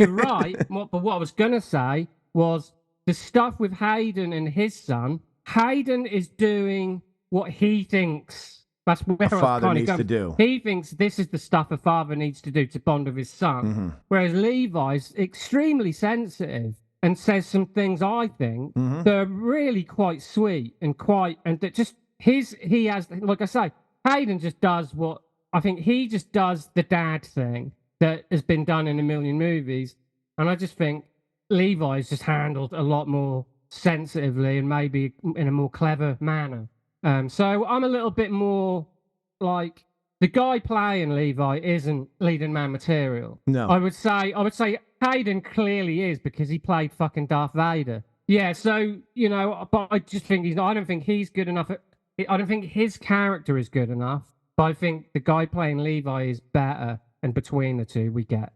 right. But what I was gonna say was the stuff with Hayden and his son. Hayden is doing what he thinks that's where a father needs to do. He thinks this is the stuff a father needs to do to bond with his son. Whereas Levi's extremely sensitive and says some things I think that are really quite sweet and that just he has, like I say, Hayden just does what I think he just does the dad thing that has been done in a million movies. And I just think Levi's just handled a lot more sensitively and maybe in a more clever manner. So I'm a little bit more like the guy playing Levi isn't leading man material. No. I would say Hayden clearly is because he played fucking Darth Vader. Yeah, so, but I just think I don't think he's good enough. I don't think his character is good enough, but I think the guy playing Levi is better, and between the two we get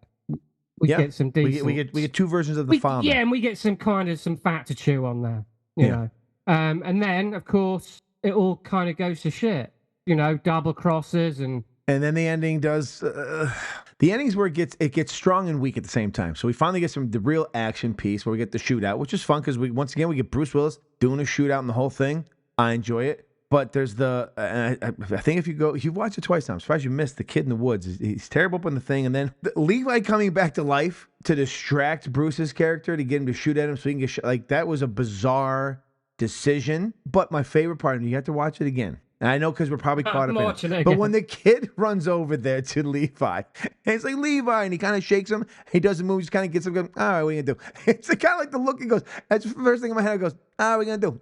some decent. We get two versions of the father. Yeah, and we get some fat to chew on there, you know. And then of course it all kind of goes to shit, double crosses and then the ending does. The ending's where it gets strong and weak at the same time. So we finally get the real action piece where we get the shootout, which is fun because we get Bruce Willis doing a shootout and the whole thing. I enjoy it. But there's I think if you've watched it twice now, I'm surprised you missed the kid in the woods. He's terrible up in the thing. And then Levi coming back to life to distract Bruce's character to get him to shoot at him so he can get shot. Like, that was a bizarre decision. But my favorite part, and you have to watch it again. And I know because we're probably caught up in it. But when the kid runs over there to Levi, and he's like, Levi, and he kind of shakes him. He doesn't move. He just kind of gets him going, all right, what are you going to do? It's kind of like the look he goes, that's the first thing in my head. I goes, what are we going to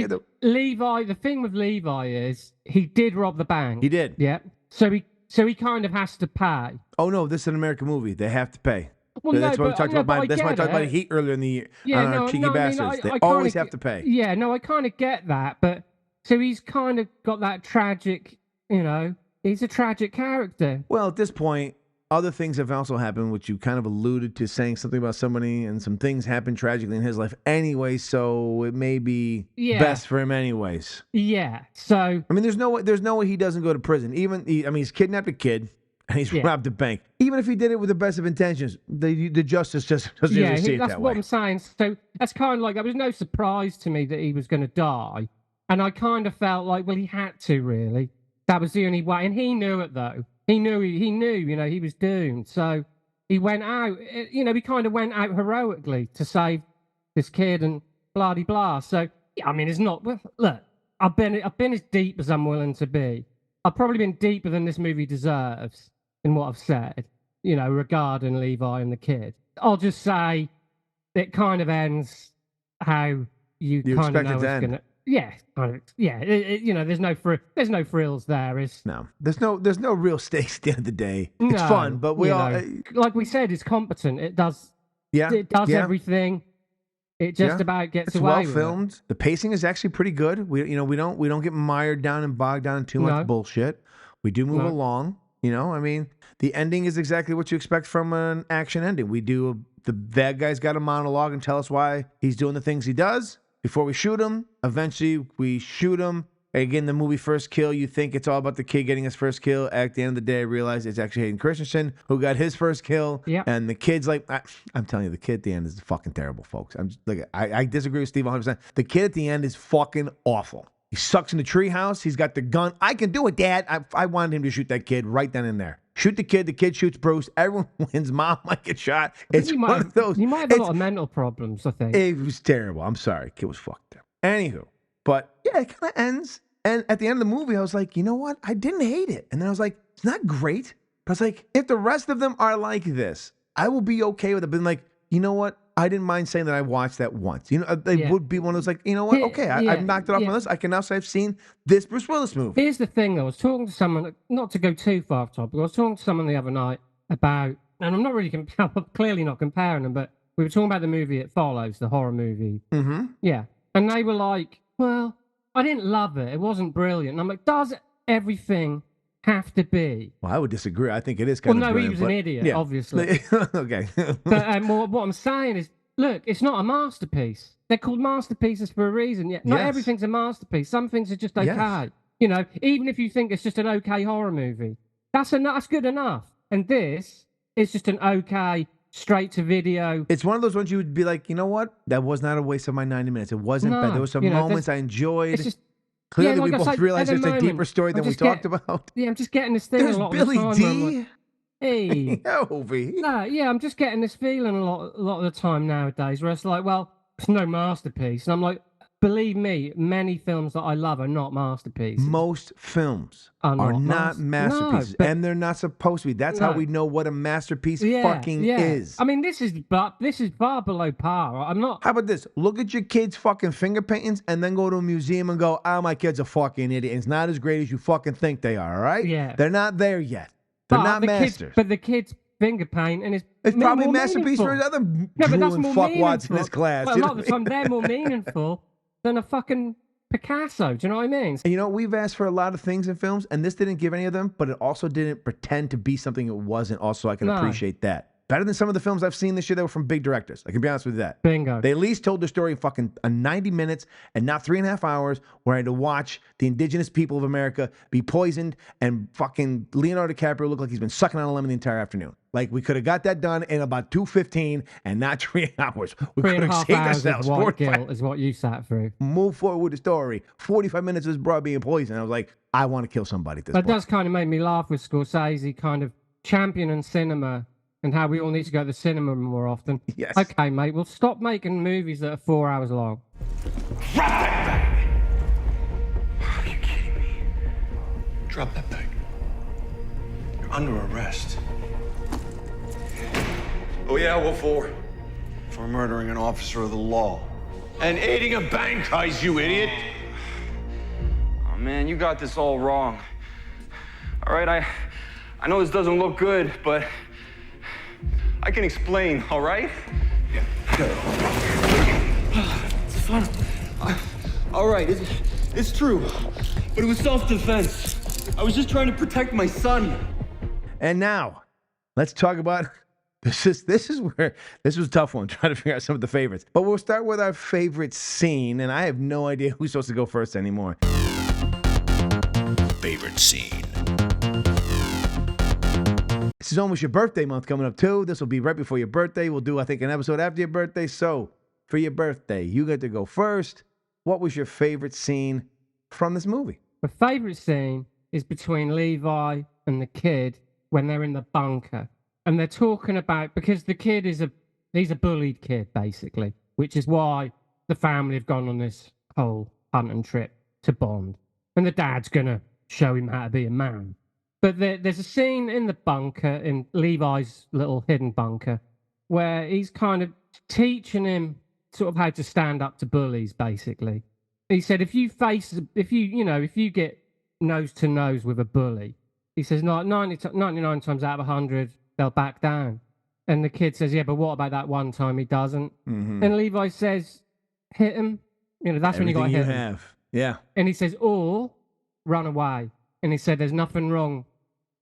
do? Levi, the thing with Levi is he did rob the bank. He did. Yeah. So he kind of has to pay. Oh, no, this is an American movie. They have to pay. Well, that's why we talked about Heat earlier in the year. On Cheeky Bastards. They always have to pay. Yeah, no, I kind of get that, but so he's kind of got that tragic, he's a tragic character. Well, at this point, other things have also happened, which you kind of alluded to, saying something about somebody, and some things happened tragically in his life anyway, so it may be best for him anyways. Yeah, so I mean, there's no way he doesn't go to prison. He's kidnapped a kid. And he's robbed a bank. Even if he did it with the best of intentions, the justice just doesn't really see it that way. That's what I'm saying. So that's kind of like, there was no surprise to me that he was going to die. And I kind of felt like, well, he had to, really. That was the only way. And he knew it, though. He knew, he was doomed. So he went out, he kind of went out heroically to save this kid and blah-de-blah. So, I mean, it's not, look, I've been as deep as I'm willing to be. I've probably been deeper than this movie deserves in what I've said, regarding Levi and the kid. I'll just say it kind of ends how you kind of know it's going to. Yeah, kind of. Yeah, there's no frills there. No, there's no real stakes at the end of the day. It's fun, but we all like we said, it's competent. It does. Yeah, it does everything. It just about gets away. It's well filmed. The pacing is actually pretty good. We don't get mired down and bogged down in too much bullshit. We do move along. I mean, the ending is exactly what you expect from an action ending. The bad guy's got a monologue and tell us why he's doing the things he does before we shoot him. Eventually, we shoot him, Again, the movie First Kill, you think it's all about the kid getting his first kill. At the end of the day, I realize it's actually Hayden Christensen who got his first kill. Yep. And the kid's like, I'm telling you, the kid at the end is fucking terrible, folks. I disagree with Steve 100%. The kid at the end is fucking awful. He sucks in the treehouse. He's got the gun. I can do it, Dad. I wanted him to shoot that kid right then and there. Shoot the kid. The kid shoots Bruce. Everyone wins. Mom might get shot. It's one of those. You might have a lot of mental problems, I think. It was terrible. I'm sorry. Kid was fucked up. Anywho. But yeah, it kind of ends. And at the end of the movie, I was like, you know what? I didn't hate it. And then I was like, it's not great. But I was like, if the rest of them are like this, I will be okay with it. But like, you know what? I didn't mind saying that I watched that once. You know, they would be one of those like, you know what? Okay, I've knocked it off my list. I can now say I've seen this Bruce Willis movie. Here's the thing, though. I was talking to someone, not to go too far off topic, I was talking to someone the other night about, and I'm not really, I'm clearly not comparing them, but we were talking about the movie It Follows, the horror movie. Mm-hmm. Yeah. And they were like, well, I didn't love it. It wasn't brilliant. And I'm like, does everything have to be? Well, I would disagree. I think it is kind of brilliant. Well, no, he was an idiot, obviously. Okay. But what I'm saying is, look, it's not a masterpiece. They're called masterpieces for a reason. Yeah, not everything's a masterpiece. Some things are just okay. Yes. You know, even if you think it's just an okay horror movie, that's good enough. And this is just an okay straight to video. It's one of those ones you would be like, you know what? That was not a waste of my 90 minutes. It wasn't bad. There were some moments I enjoyed. It's just, clearly, we both realized there's a deeper story than we talked about. Yeah, I'm just getting this thing There's a lot Billy of the time. D. Hey. Over here. No, yeah, I'm just getting this feeling a lot of the time nowadays where it's like, well, it's no masterpiece. And I'm like, believe me, many films that I love are not masterpieces. Most films are not masterpieces. No, and they're not supposed to be. That's how we know what a masterpiece fucking is. I mean, this is far below par. I'm not. How about this? Look at your kids' fucking finger paintings and then go to a museum and go, my kid's a fucking idiot. It's not as great as you fucking think they are, all right? Yeah. They're not there yet. They're not masters. But the kids finger paint and it's probably a masterpiece for his other drooling fuckwads in his class. Well, a lot of the time they're more meaningful than a fucking Picasso. Do you know what I mean? And you know, we've asked for a lot of things in films, and this didn't give any of them, but it also didn't pretend to be something it wasn't. Also, I can appreciate that. Better than some of the films I've seen this year that were from big directors. I can be honest with that. Bingo. They at least told the story in fucking 90 minutes and not 3.5 hours where I had to watch the indigenous people of America be poisoned and fucking Leonardo DiCaprio look like he's been sucking on a lemon the entire afternoon. Like, we could have got that done in about 2:15 and not 3 hours. We could have saved ourselves. 45 is what you sat through. Move forward with the story. 45 minutes of this broad being poisoned. I was like, I want to kill somebody at this point. That does kind of make me laugh with Scorsese kind of championing cinema and how we all need to go to the cinema more often. Yes. Okay, mate, we'll stop making movies that are 4 hours long. Drop that bag! Are you kidding me? Drop that bag. You're under arrest. Oh yeah, what for? For murdering an officer of the law. And aiding a bank heist, you idiot! Oh man, you got this all wrong. All right, I know this doesn't look good, but I can explain, all right? Yeah, It's fine. All right, it's true, but it was self-defense. I was just trying to protect my son. And now, let's talk about this is where this was a tough one, trying to figure out some of the favorites. But we'll start with our favorite scene, and I have no idea who's supposed to go first anymore. Favorite scene. This is almost your birthday month coming up, too. This will be right before your birthday. We'll do, I think, an episode after your birthday. So, for your birthday, you get to go first. What was your favorite scene from this movie? My favorite scene is between Levi and the kid when they're in the bunker. And they're talking about, because the kid he's a bullied kid, basically, which is why the family have gone on this whole hunting trip to Bond. And the dad's going to show him how to be a man. But there's a scene in the bunker, in Levi's little hidden bunker, where he's kind of teaching him sort of how to stand up to bullies, basically. He said, if you get nose to nose with a bully, he says, 99 times out of 100, they'll back down. And the kid says, yeah, but what about that one time he doesn't? Mm-hmm. And Levi says, hit him. That's when you got to hit him. Yeah. And he says, or run away. And he said, there's nothing wrong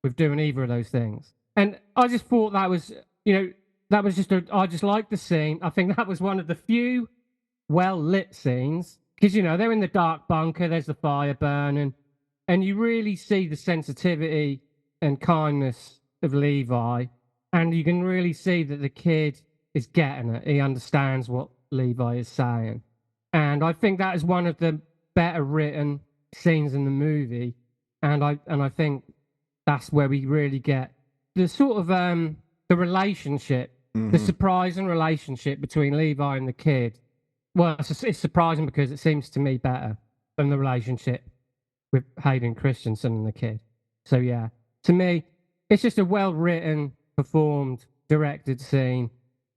with doing either of those things. And I just thought that was, I just liked the scene. I think that was one of the few well-lit scenes. because they're in the dark bunker. There's the fire burning, and you really see the sensitivity and kindness of Levi, and you can really see that the kid is getting it. He understands what Levi is saying, and I think that is one of the better written scenes in the movie, and I think that's where we really get the sort of the relationship, the surprising relationship between Levi and the kid. Well, it's surprising because it seems to me better than the relationship with Hayden Christensen and the kid. So yeah, to me, it's just a well-written, performed, directed scene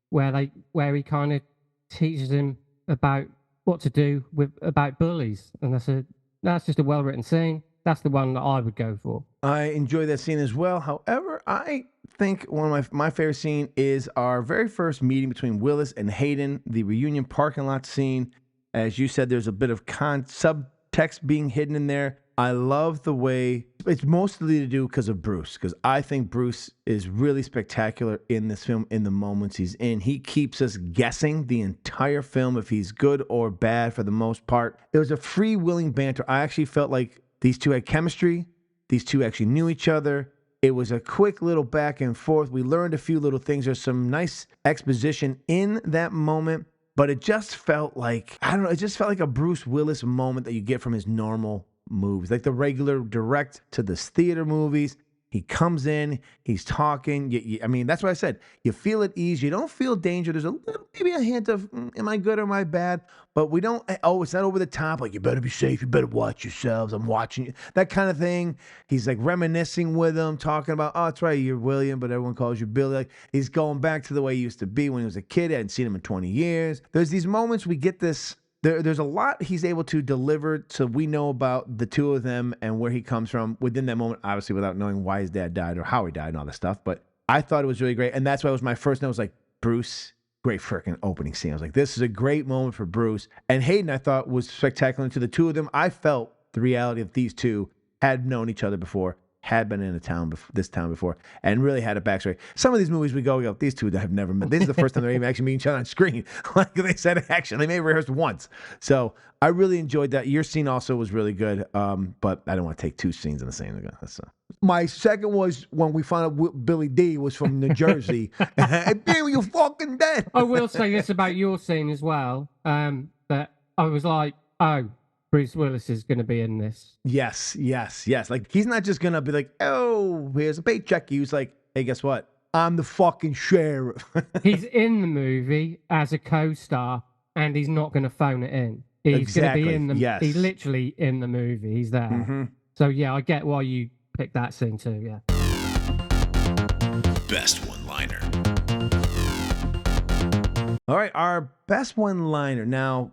where he kind of teaches him about what to do about bullies, and that's just a well-written scene. That's the one that I would go for. I enjoy that scene as well. However, I think one of my favorite scene is our very first meeting between Willis and Hayden, the reunion parking lot scene. As you said, there's a bit of subtext being hidden in there. I love the way it's mostly to do because of Bruce, because I think Bruce is really spectacular in this film in the moments he's in. He keeps us guessing the entire film if he's good or bad for the most part. It was a freewheeling banter. I actually felt like these two had chemistry. These two actually knew each other. It was a quick little back and forth. We learned a few little things. There's some nice exposition in that moment, but it just felt like, I don't know, it just felt like a Bruce Willis moment that you get from his normal movies, like the regular direct to this theater movies. He comes in, he's talking. I mean, that's what I said. You feel at ease. You don't feel danger. There's a little, maybe a hint of, am I good or am I bad? But we don't, it's not over the top. Like, you better be safe. You better watch yourselves. I'm watching you. That kind of thing. He's like reminiscing with him, talking about, oh, that's right, you're William, but everyone calls you Billy. Like, he's going back to the way he used to be when he was a kid. I hadn't seen him in 20 years. There's these moments we get this. There's a lot he's able to deliver, so we know about the two of them and where he comes from within that moment, obviously without knowing why his dad died or how he died and all that stuff. But I thought it was really great, and that's why it was my first note. I was like, Bruce, great freaking opening scene. I was like, this is a great moment for Bruce. And Hayden, I thought, was spectacular. And to the two of them, I felt the reality of these two had known each other before, had been in this town before, and really had a backstory. Some of these movies we go, these two have never met. This is the first time they're even actually meeting each other on screen. Like they said, action. They may have rehearsed once. So I really enjoyed that. Your scene also was really good, but I don't want to take two scenes in the same. My second was when we found out Billy D was from New Jersey. And damn, you fucking dead. I will say this about your scene as well, that I was like, oh, Bruce Willis is going to be in this. Yes. Like, he's not just going to be like, oh, here's a paycheck. He was like, hey, guess what? I'm the fucking sheriff. He's in the movie as a co-star, and he's not going to phone it in. He's going to be in the. Yes. He's literally in the movie. He's there. Mm-hmm. So yeah, I get why you picked that scene too. Yeah. Best one-liner. All right, our best one-liner. Now,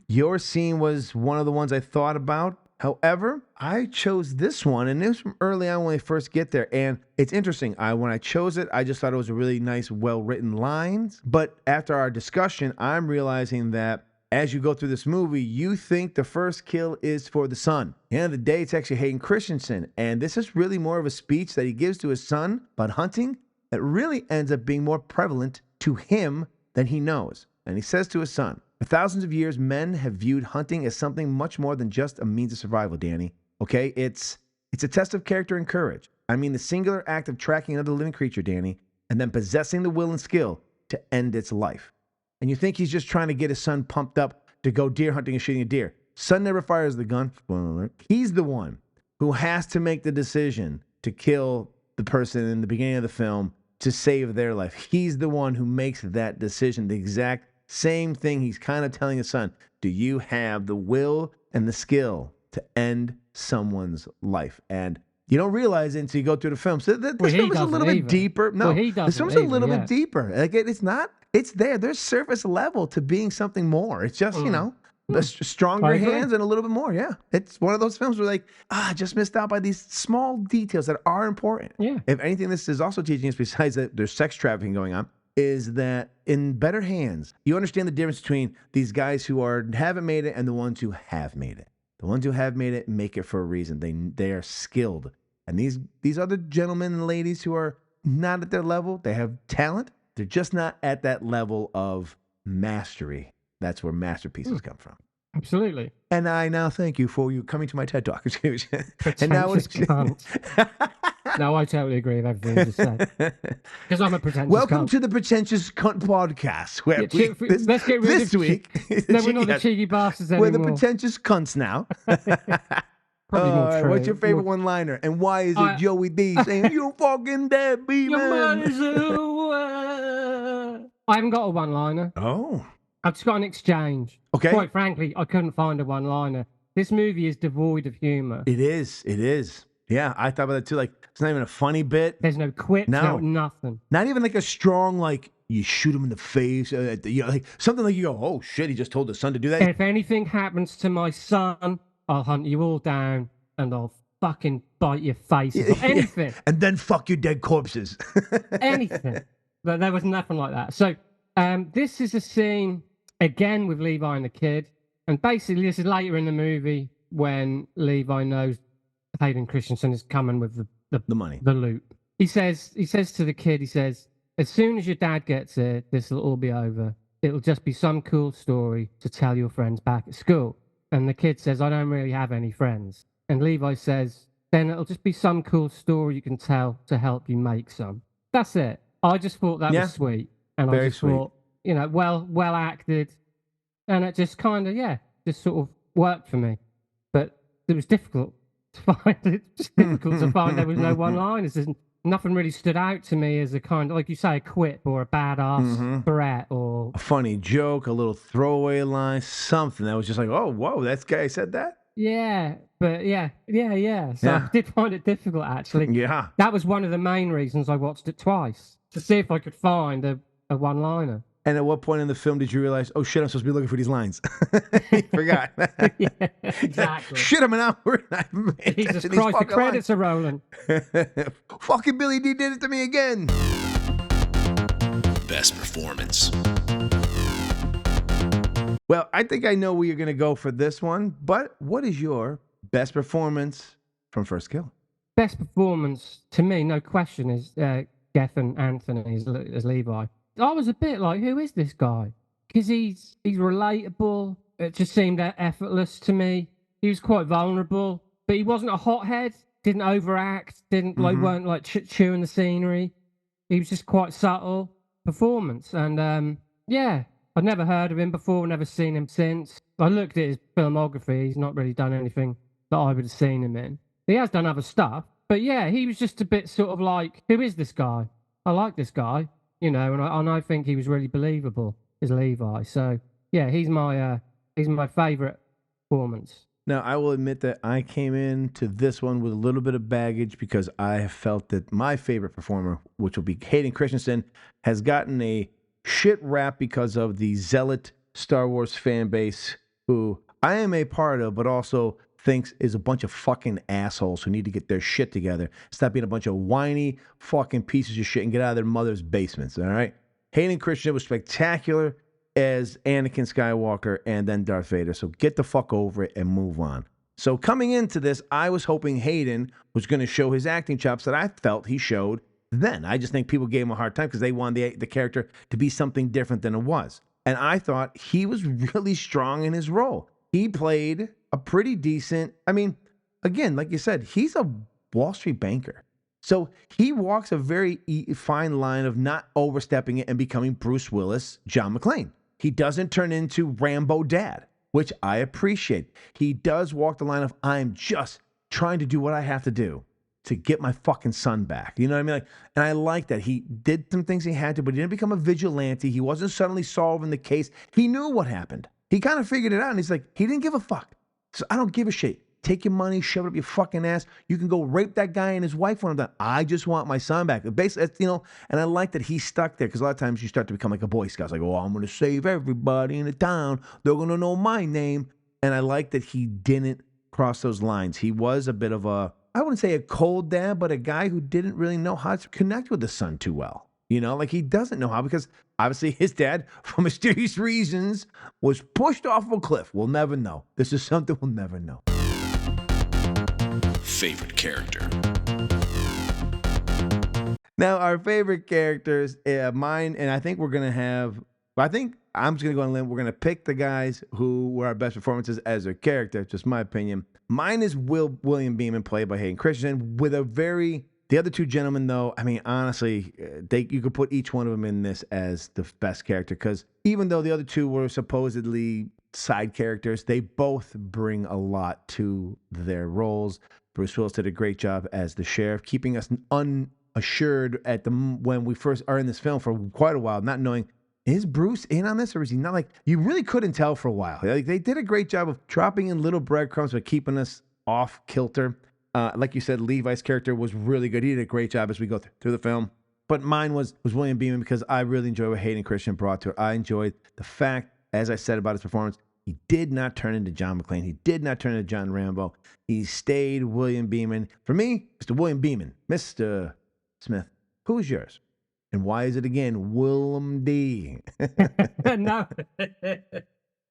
your scene was one of the ones I thought about. However, I chose this one, and it was from early on when we first get there. And it's interesting. When I chose it, I just thought it was a really nice, well-written lines. But after our discussion, I'm realizing that as you go through this movie, you think the first kill is for the son. At the end of the day, it's actually Hayden Christensen. And this is really more of a speech that he gives to his son about hunting that really ends up being more prevalent to him than he knows. And he says to his son, for thousands of years, men have viewed hunting as something much more than just a means of survival, Danny. Okay? It's a test of character and courage. I mean, the singular act of tracking another living creature, Danny, and then possessing the will and skill to end its life. And you think he's just trying to get his son pumped up to go deer hunting and shooting a deer. Son never fires the gun. Spoiler alert. He's the one who has to make the decision to kill the person in the beginning of the film to save their life. He's the one who makes that decision. The exact same thing he's kind of telling his son. Do you have the will and the skill to end someone's life? And you don't realize it until you go through the film. So this film is a little bit deeper. No, this film's a little bit deeper. Like it's not. It's there. There's surface level to being something more. It's just, stronger hands and a little bit more. Yeah. It's one of those films where just missed out by these small details that are important. Yeah. If anything, this is also teaching us, besides that there's sex trafficking going on, is that in better hands, you understand the difference between these guys who haven't made it and the ones who have made it. The ones who have made it make it for a reason. They are skilled. And these other gentlemen and ladies who are not at their level, they have talent. They're just not at that level of mastery. That's where masterpieces come from. Absolutely. And I now thank you for you coming to my TED Talk. And now Pretentious cunt. No, I totally agree with everything you said. Because I'm a pretentious Welcome cunt. to the Pretentious Cunt Podcast. Where Yeah, let's get rid this of week. No, we're not the cheeky bastards We're anymore. the pretentious cunts now. Probably more true. What's your favorite one-liner? And why is it Joey D saying, you fucking deadbeat man? I haven't got a one-liner. Oh. I've just got an exchange. Okay. Quite frankly, I couldn't find a one-liner. This movie is devoid of humor. It is. It is. Yeah, I thought about that too. Like, it's not even a funny bit. There's no quips, no nothing. Not even like a strong, like, you shoot him in the face. You know, like something like you go, oh shit, he just told his son to do that. If anything happens to my son, I'll hunt you all down and I'll fucking bite your faces or anything. And then fuck your dead corpses. Anything. But there was nothing like that. So this is a scene, again, with Levi and the kid. And basically, this is later in the movie when Levi knows Hayden Christensen is coming with the money, the loot. He says to the kid, he says, as soon as your dad gets here, this will all be over. It'll just be some cool story to tell your friends back at school. And the kid says, I don't really have any friends. And Levi says, then it'll just be some cool story you can tell to help you make some. That's it. I just thought that was sweet. And Very I just sweet. thought, you know, well acted. And it just kind of, just sort of worked for me. But it was difficult to find. It's just difficult to find there was no one-liners. Nothing really stood out to me as a kind of, like you say, a quip or a badass threat or a funny joke, a little throwaway line, something that was just like, oh, whoa, that guy said that? Yeah, but yeah. So I did find it difficult, actually. Yeah. That was one of the main reasons I watched it twice, to see if I could find a one-liner. And at what point in the film did you realize, oh shit, I'm supposed to be looking for these lines? You forgot. Yeah, exactly. Shit, I'm an hour. Jesus Christ, the credits are rolling. Fucking Billy D did it to me again. Best performance. Well, I think I know where you're going to go for this one, but what is your best performance from First Kill? Best performance, to me, no question, is Gethin Anthony as Levi. I was a bit like, who is this guy? Because he's relatable. It just seemed effortless to me. He was quite vulnerable, but he wasn't a hothead. Didn't overact. Weren't like chewing the scenery. He was just quite subtle performance. And I'd never heard of him before. Never seen him since. I looked at his filmography. He's not really done anything that I would have seen him in. He has done other stuff, but yeah, he was just a bit sort of like, who is this guy? I like this guy. You know, and I think he was really believable as Levi. So yeah, he's my favorite performance. Now, I will admit that I came into this one with a little bit of baggage because I have felt that my favorite performer, which will be Hayden Christensen, has gotten a shit rap because of the zealot Star Wars fan base, who I am a part of, but also thinks is a bunch of fucking assholes who need to get their shit together. Stop being a bunch of whiny fucking pieces of shit and get out of their mother's basements, all right? Hayden Christensen was spectacular as Anakin Skywalker and then Darth Vader, so get the fuck over it and move on. So coming into this, I was hoping Hayden was going to show his acting chops that I felt he showed then. I just think people gave him a hard time because they wanted the character to be something different than it was. And I thought he was really strong in his role. He played a pretty decent, I mean, again, like you said, he's a Wall Street banker. So he walks a very fine line of not overstepping it and becoming Bruce Willis, John McClane. He doesn't turn into Rambo Dad, which I appreciate. He does walk the line of, I'm just trying to do what I have to do to get my fucking son back. You know what I mean? And I like that. He did some things he had to, but he didn't become a vigilante. He wasn't suddenly solving the case. He knew what happened. He kind of figured it out, and he's like, he didn't give a fuck. So I don't give a shit. Take your money, shove it up your fucking ass. You can go rape that guy and his wife when I'm done. I just want my son back. Basically, you know, and I like that he stuck there because a lot of times you start to become like a Boy Scout. It's like, oh, I'm going to save everybody in the town. They're going to know my name. And I like that he didn't cross those lines. He was a bit of a, I wouldn't say a cold dad, but a guy who didn't really know how to connect with the son too well. You know, like he doesn't know how because obviously his dad, for mysterious reasons, was pushed off of a cliff. We'll never know. This is something we'll never know. Favorite character. Now, our favorite characters, mine, and I think we're going to have But I think I'm just going to go on a limb. We're going to pick the guys who were our best performances as their character, just my opinion. Mine is William Beeman, played by Hayden Christensen, with the other two gentlemen, though, I mean, honestly, you could put each one of them in this as the best character, because even though the other two were supposedly side characters, they both bring a lot to their roles. Bruce Willis did a great job as the sheriff, keeping us unassured when we first are in this film for quite a while, not knowing, is Bruce in on this or is he not? Like, you really couldn't tell for a while. Like, they did a great job of dropping in little breadcrumbs but keeping us off kilter. Like you said, Levi's character was really good. He did a great job as we go through the film. But mine was William Beeman, because I really enjoyed what Hayden Christensen brought to it. I enjoyed the fact, as I said about his performance, he did not turn into John McClane. He did not turn into John Rambo. He stayed William Beeman. For me, Mr. William Beeman. Mr. Smith, who's yours? And why is it again Willem D? No,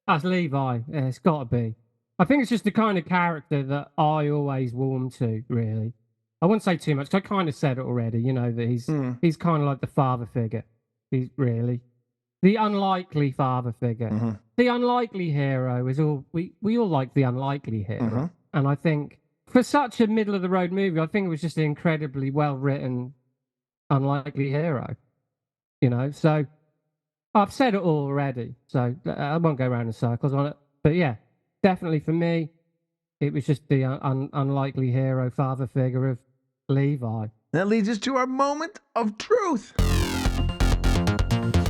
that's Levi. Yeah, it's got to be. I think it's just the kind of character that I always warm to, really. I wouldn't say too much, 'cause I kind of said it already, that he's kind of like the father figure. He's really the unlikely father figure. Mm-hmm. The unlikely hero is all, we all like the unlikely hero. Mm-hmm. And I think for such a middle of the road movie, I think it was just an incredibly well written unlikely hero. So I've said it all already, so I won't go around in circles on it. But yeah, definitely for me, it was just the unlikely hero father figure of Levi. That leads us to our moment of truth.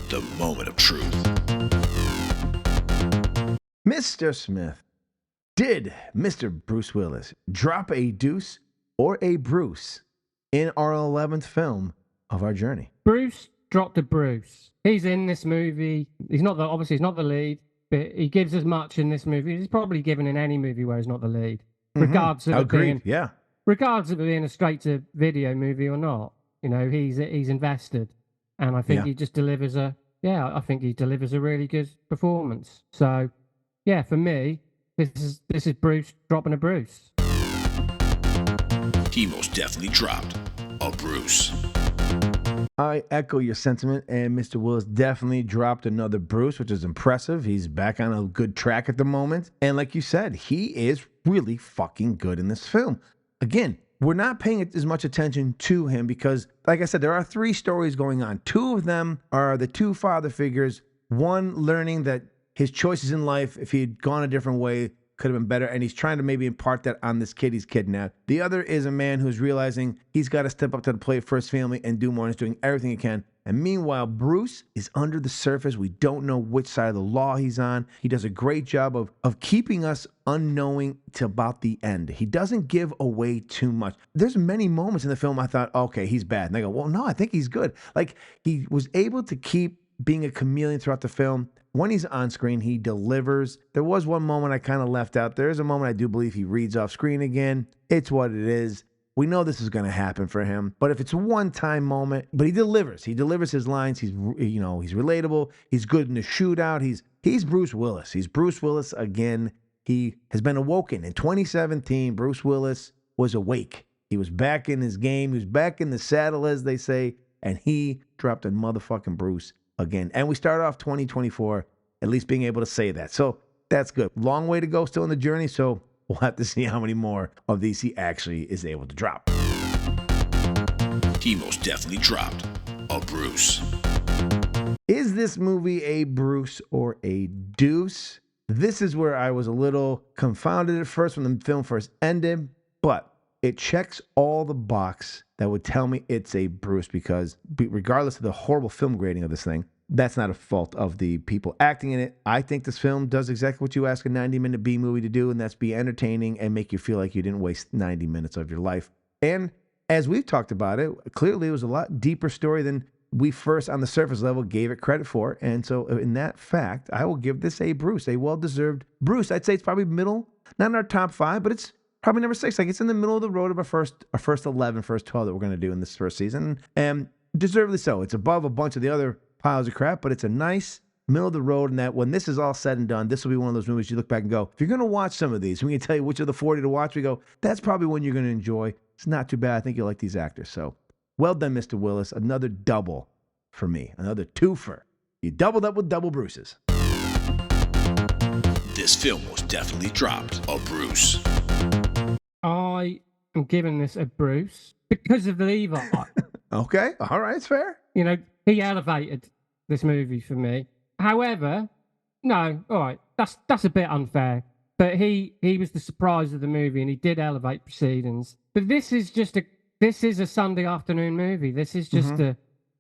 The moment of truth. Mr. Smith, did Mr. Bruce Willis drop a deuce or a Bruce in our 11th film of our journey? Bruce dropped a Bruce. He's in this movie. Obviously he's not the lead, but he gives as much in this movie as he's probably given in any movie where he's not the lead. Regardless of it being a straight-to-video movie or not. He's invested. And I think he just delivers a really good performance. So, yeah, for me, this is Bruce dropping a Bruce. He most definitely dropped a Bruce. I echo your sentiment, and Mr. Willis definitely dropped another Bruce, which is impressive. He's back on a good track at the moment. And like you said, he is really fucking good in this film. Again, we're not paying as much attention to him because, like I said, there are 3 stories going on. 2 of them are the 2 father figures, one learning that his choices in life, if he had gone a different way, could have been better, and he's trying to maybe impart that on this kid he's kidnapped. The other is a man who's realizing he's got to step up to the plate for his family and do more, and he's doing everything he can. And meanwhile, Bruce is under the surface. We don't know which side of the law he's on. He does a great job of keeping us unknowing to about the end. He doesn't give away too much. There's many moments in the film I thought, okay, he's bad. And I go, well, no, I think he's good. Like, he was able to keep being a chameleon throughout the film. When he's on screen, he delivers. There was one moment I kind of left out. There is a moment I do believe he reads off screen again. It's what it is. We know this is going to happen for him, but if it's a one-time moment, but he delivers. He delivers his lines. He's relatable. He's good in the shootout. He's Bruce Willis. He's Bruce Willis again. He has been awoken. In 2017, Bruce Willis was awake. He was back in his game. He was back in the saddle, as they say, and he dropped a motherfucking Bruce again. And we start off 2024 at least being able to say that. So that's good. Long way to go still in the journey, so we'll have to see how many more of these he actually is able to drop. He most definitely dropped a Bruce. Is this movie a Bruce or a Deuce? This is where I was a little confounded at first when the film first ended, but it checks all the box that would tell me it's a Bruce, because regardless of the horrible film grading of this thing, that's not a fault of the people acting in it. I think this film does exactly what you ask a 90-minute B movie to do, and that's be entertaining and make you feel like you didn't waste 90 minutes of your life. And as we've talked about it, clearly it was a lot deeper story than we first on the surface level gave it credit for. And so in that fact, I will give this a Bruce, a well-deserved Bruce. I'd say it's probably middle, not in our top 5, but it's probably number 6. Like, it's in the middle of the road of our first 12 that we're going to do in this first season. And deservedly so. It's above a bunch of the other piles of crap, but it's a nice middle of the road, and that when this is all said and done, this will be one of those movies you look back and go, if you're going to watch some of these, we can tell you which of the 40 to watch, we go, that's probably one you're going to enjoy. It's not too bad. I think you'll like these actors. So well done, Mr. Willis. Another double for me. Another twofer you doubled up with double Bruces. This film was definitely dropped a Bruce. I am giving this a Bruce because of Levi. Okay, all right, it's fair. You know, he elevated this movie for me. However, no, all right, that's a bit unfair. But he was the surprise of the movie, and he did elevate proceedings. But this is a Sunday afternoon movie. This is just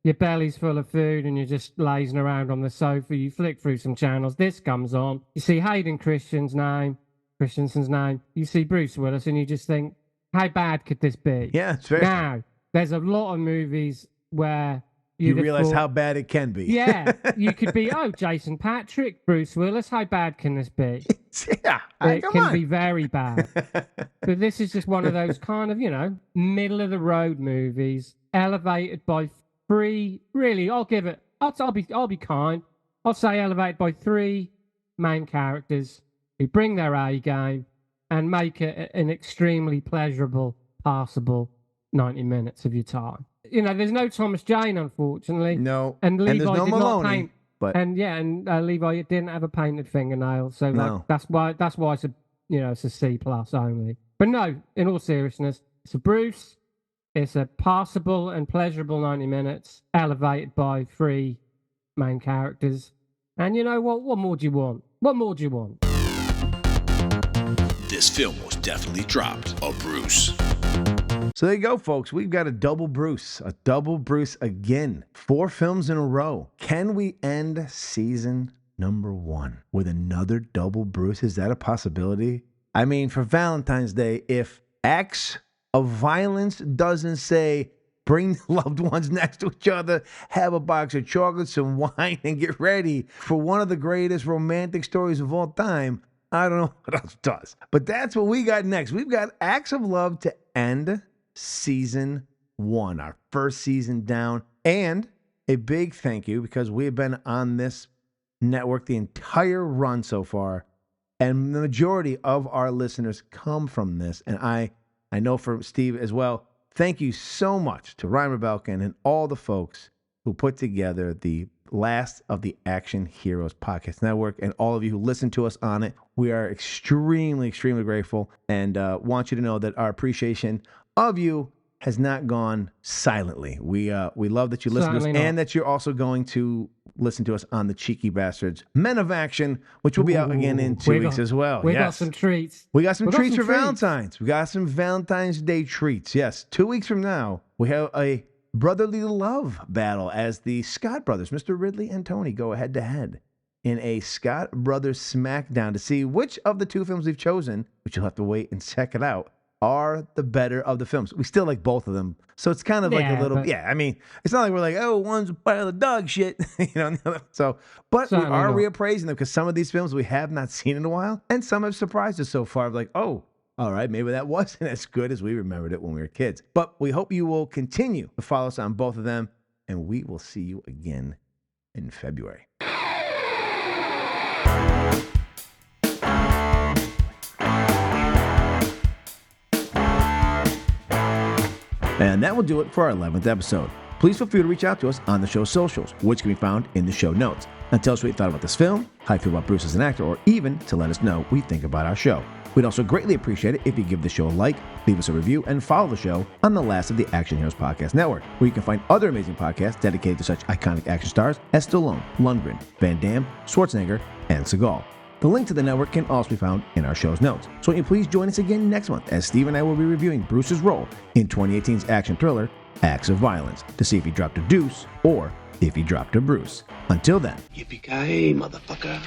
your belly's full of food, and you're just lazing around on the sofa. You flick through some channels. This comes on. You see Hayden Christensen's name. You see Bruce Willis, and you just think, how bad could this be? Yeah, it's fair. Now, there's a lot of movies where you realize how bad it can be. Yeah, you could be, Jason Patrick, Bruce Willis, how bad can this be? Yeah, it can be very bad. But this is just one of those kind of, middle of the road movies, elevated by three. Really, I'll be kind. I'll say elevated by three main characters who bring their A game and make it an extremely pleasurable, passable 90 minutes of your time. There's no Thomas Jane, unfortunately. No, and Levi there's no did Maloney. Not paint. But Levi didn't have a painted fingernail, so No. that's why it's a it's a C+ only. But no, in all seriousness, it's a Bruce. It's a passable and pleasurable 90 minutes, elevated by three main characters. And you know what? What more do you want? What more do you want? This film was definitely dropped a Bruce. So there you go, folks. We've got a double Bruce again. 4 films in a row. Can we end season number 1 with another double Bruce? Is that a possibility? I mean, for Valentine's Day, if acts of violence doesn't say bring loved ones next to each other, have a box of chocolates and wine, and get ready for one of the greatest romantic stories of all time, I don't know what else does. But that's what we got next. We've got Acts of Love to end season 1, our first season down. And a big thank you, because we have been on this network the entire run so far, and the majority of our listeners come from this. And I know for Steve as well, thank you so much to Ryan Rebelkin and all the folks who put together the last of the Action Heroes Podcast Network, and all of you who listen to us on it. We are extremely, extremely grateful, and want you to know that our appreciation of you has not gone silently. We love that you listen to us, and that you're also going to listen to us on the Cheeky Bastards Men of Action, which will be out again in 2 weeks as well. We got some treats. We got some treats for Valentine's. We got some Valentine's Day treats. Yes, 2 weeks from now, we have a brotherly love battle as the Scott brothers, Mr. Ridley and Tony, go head-to-head in a Scott Brothers Smackdown to see which of the 2 films we've chosen, which you'll have to wait and check it out, are the better of the films. We still like both of them. So it's kind of like a little, I mean, it's not like we're like, oh, one's a pile of dog shit, So, but we are reappraising them, because some of these films we have not seen in a while, and some have surprised us so far. Like, oh, all right, maybe that wasn't as good as we remembered it when we were kids. But we hope you will continue to follow us on both of them, and we will see you again in February. And that will do it for our 11th episode. Please feel free to reach out to us on the show's socials, which can be found in the show notes, and tell us what you thought about this film, how you feel about Bruce as an actor, or even to let us know what you think about our show. We'd also greatly appreciate it if you give the show a like, leave us a review, and follow the show on the last of the Action Heroes Podcast Network, where you can find other amazing podcasts dedicated to such iconic action stars as Stallone, Lundgren, Van Damme, Schwarzenegger, and Seagal. The link to the network can also be found in our show's notes. So won't you please join us again next month, as Steve and I will be reviewing Bruce's role in 2018's action thriller, Acts of Violence, to see if he dropped a deuce or if he dropped a Bruce. Until then. Yippee Ki-Yay, motherfucker.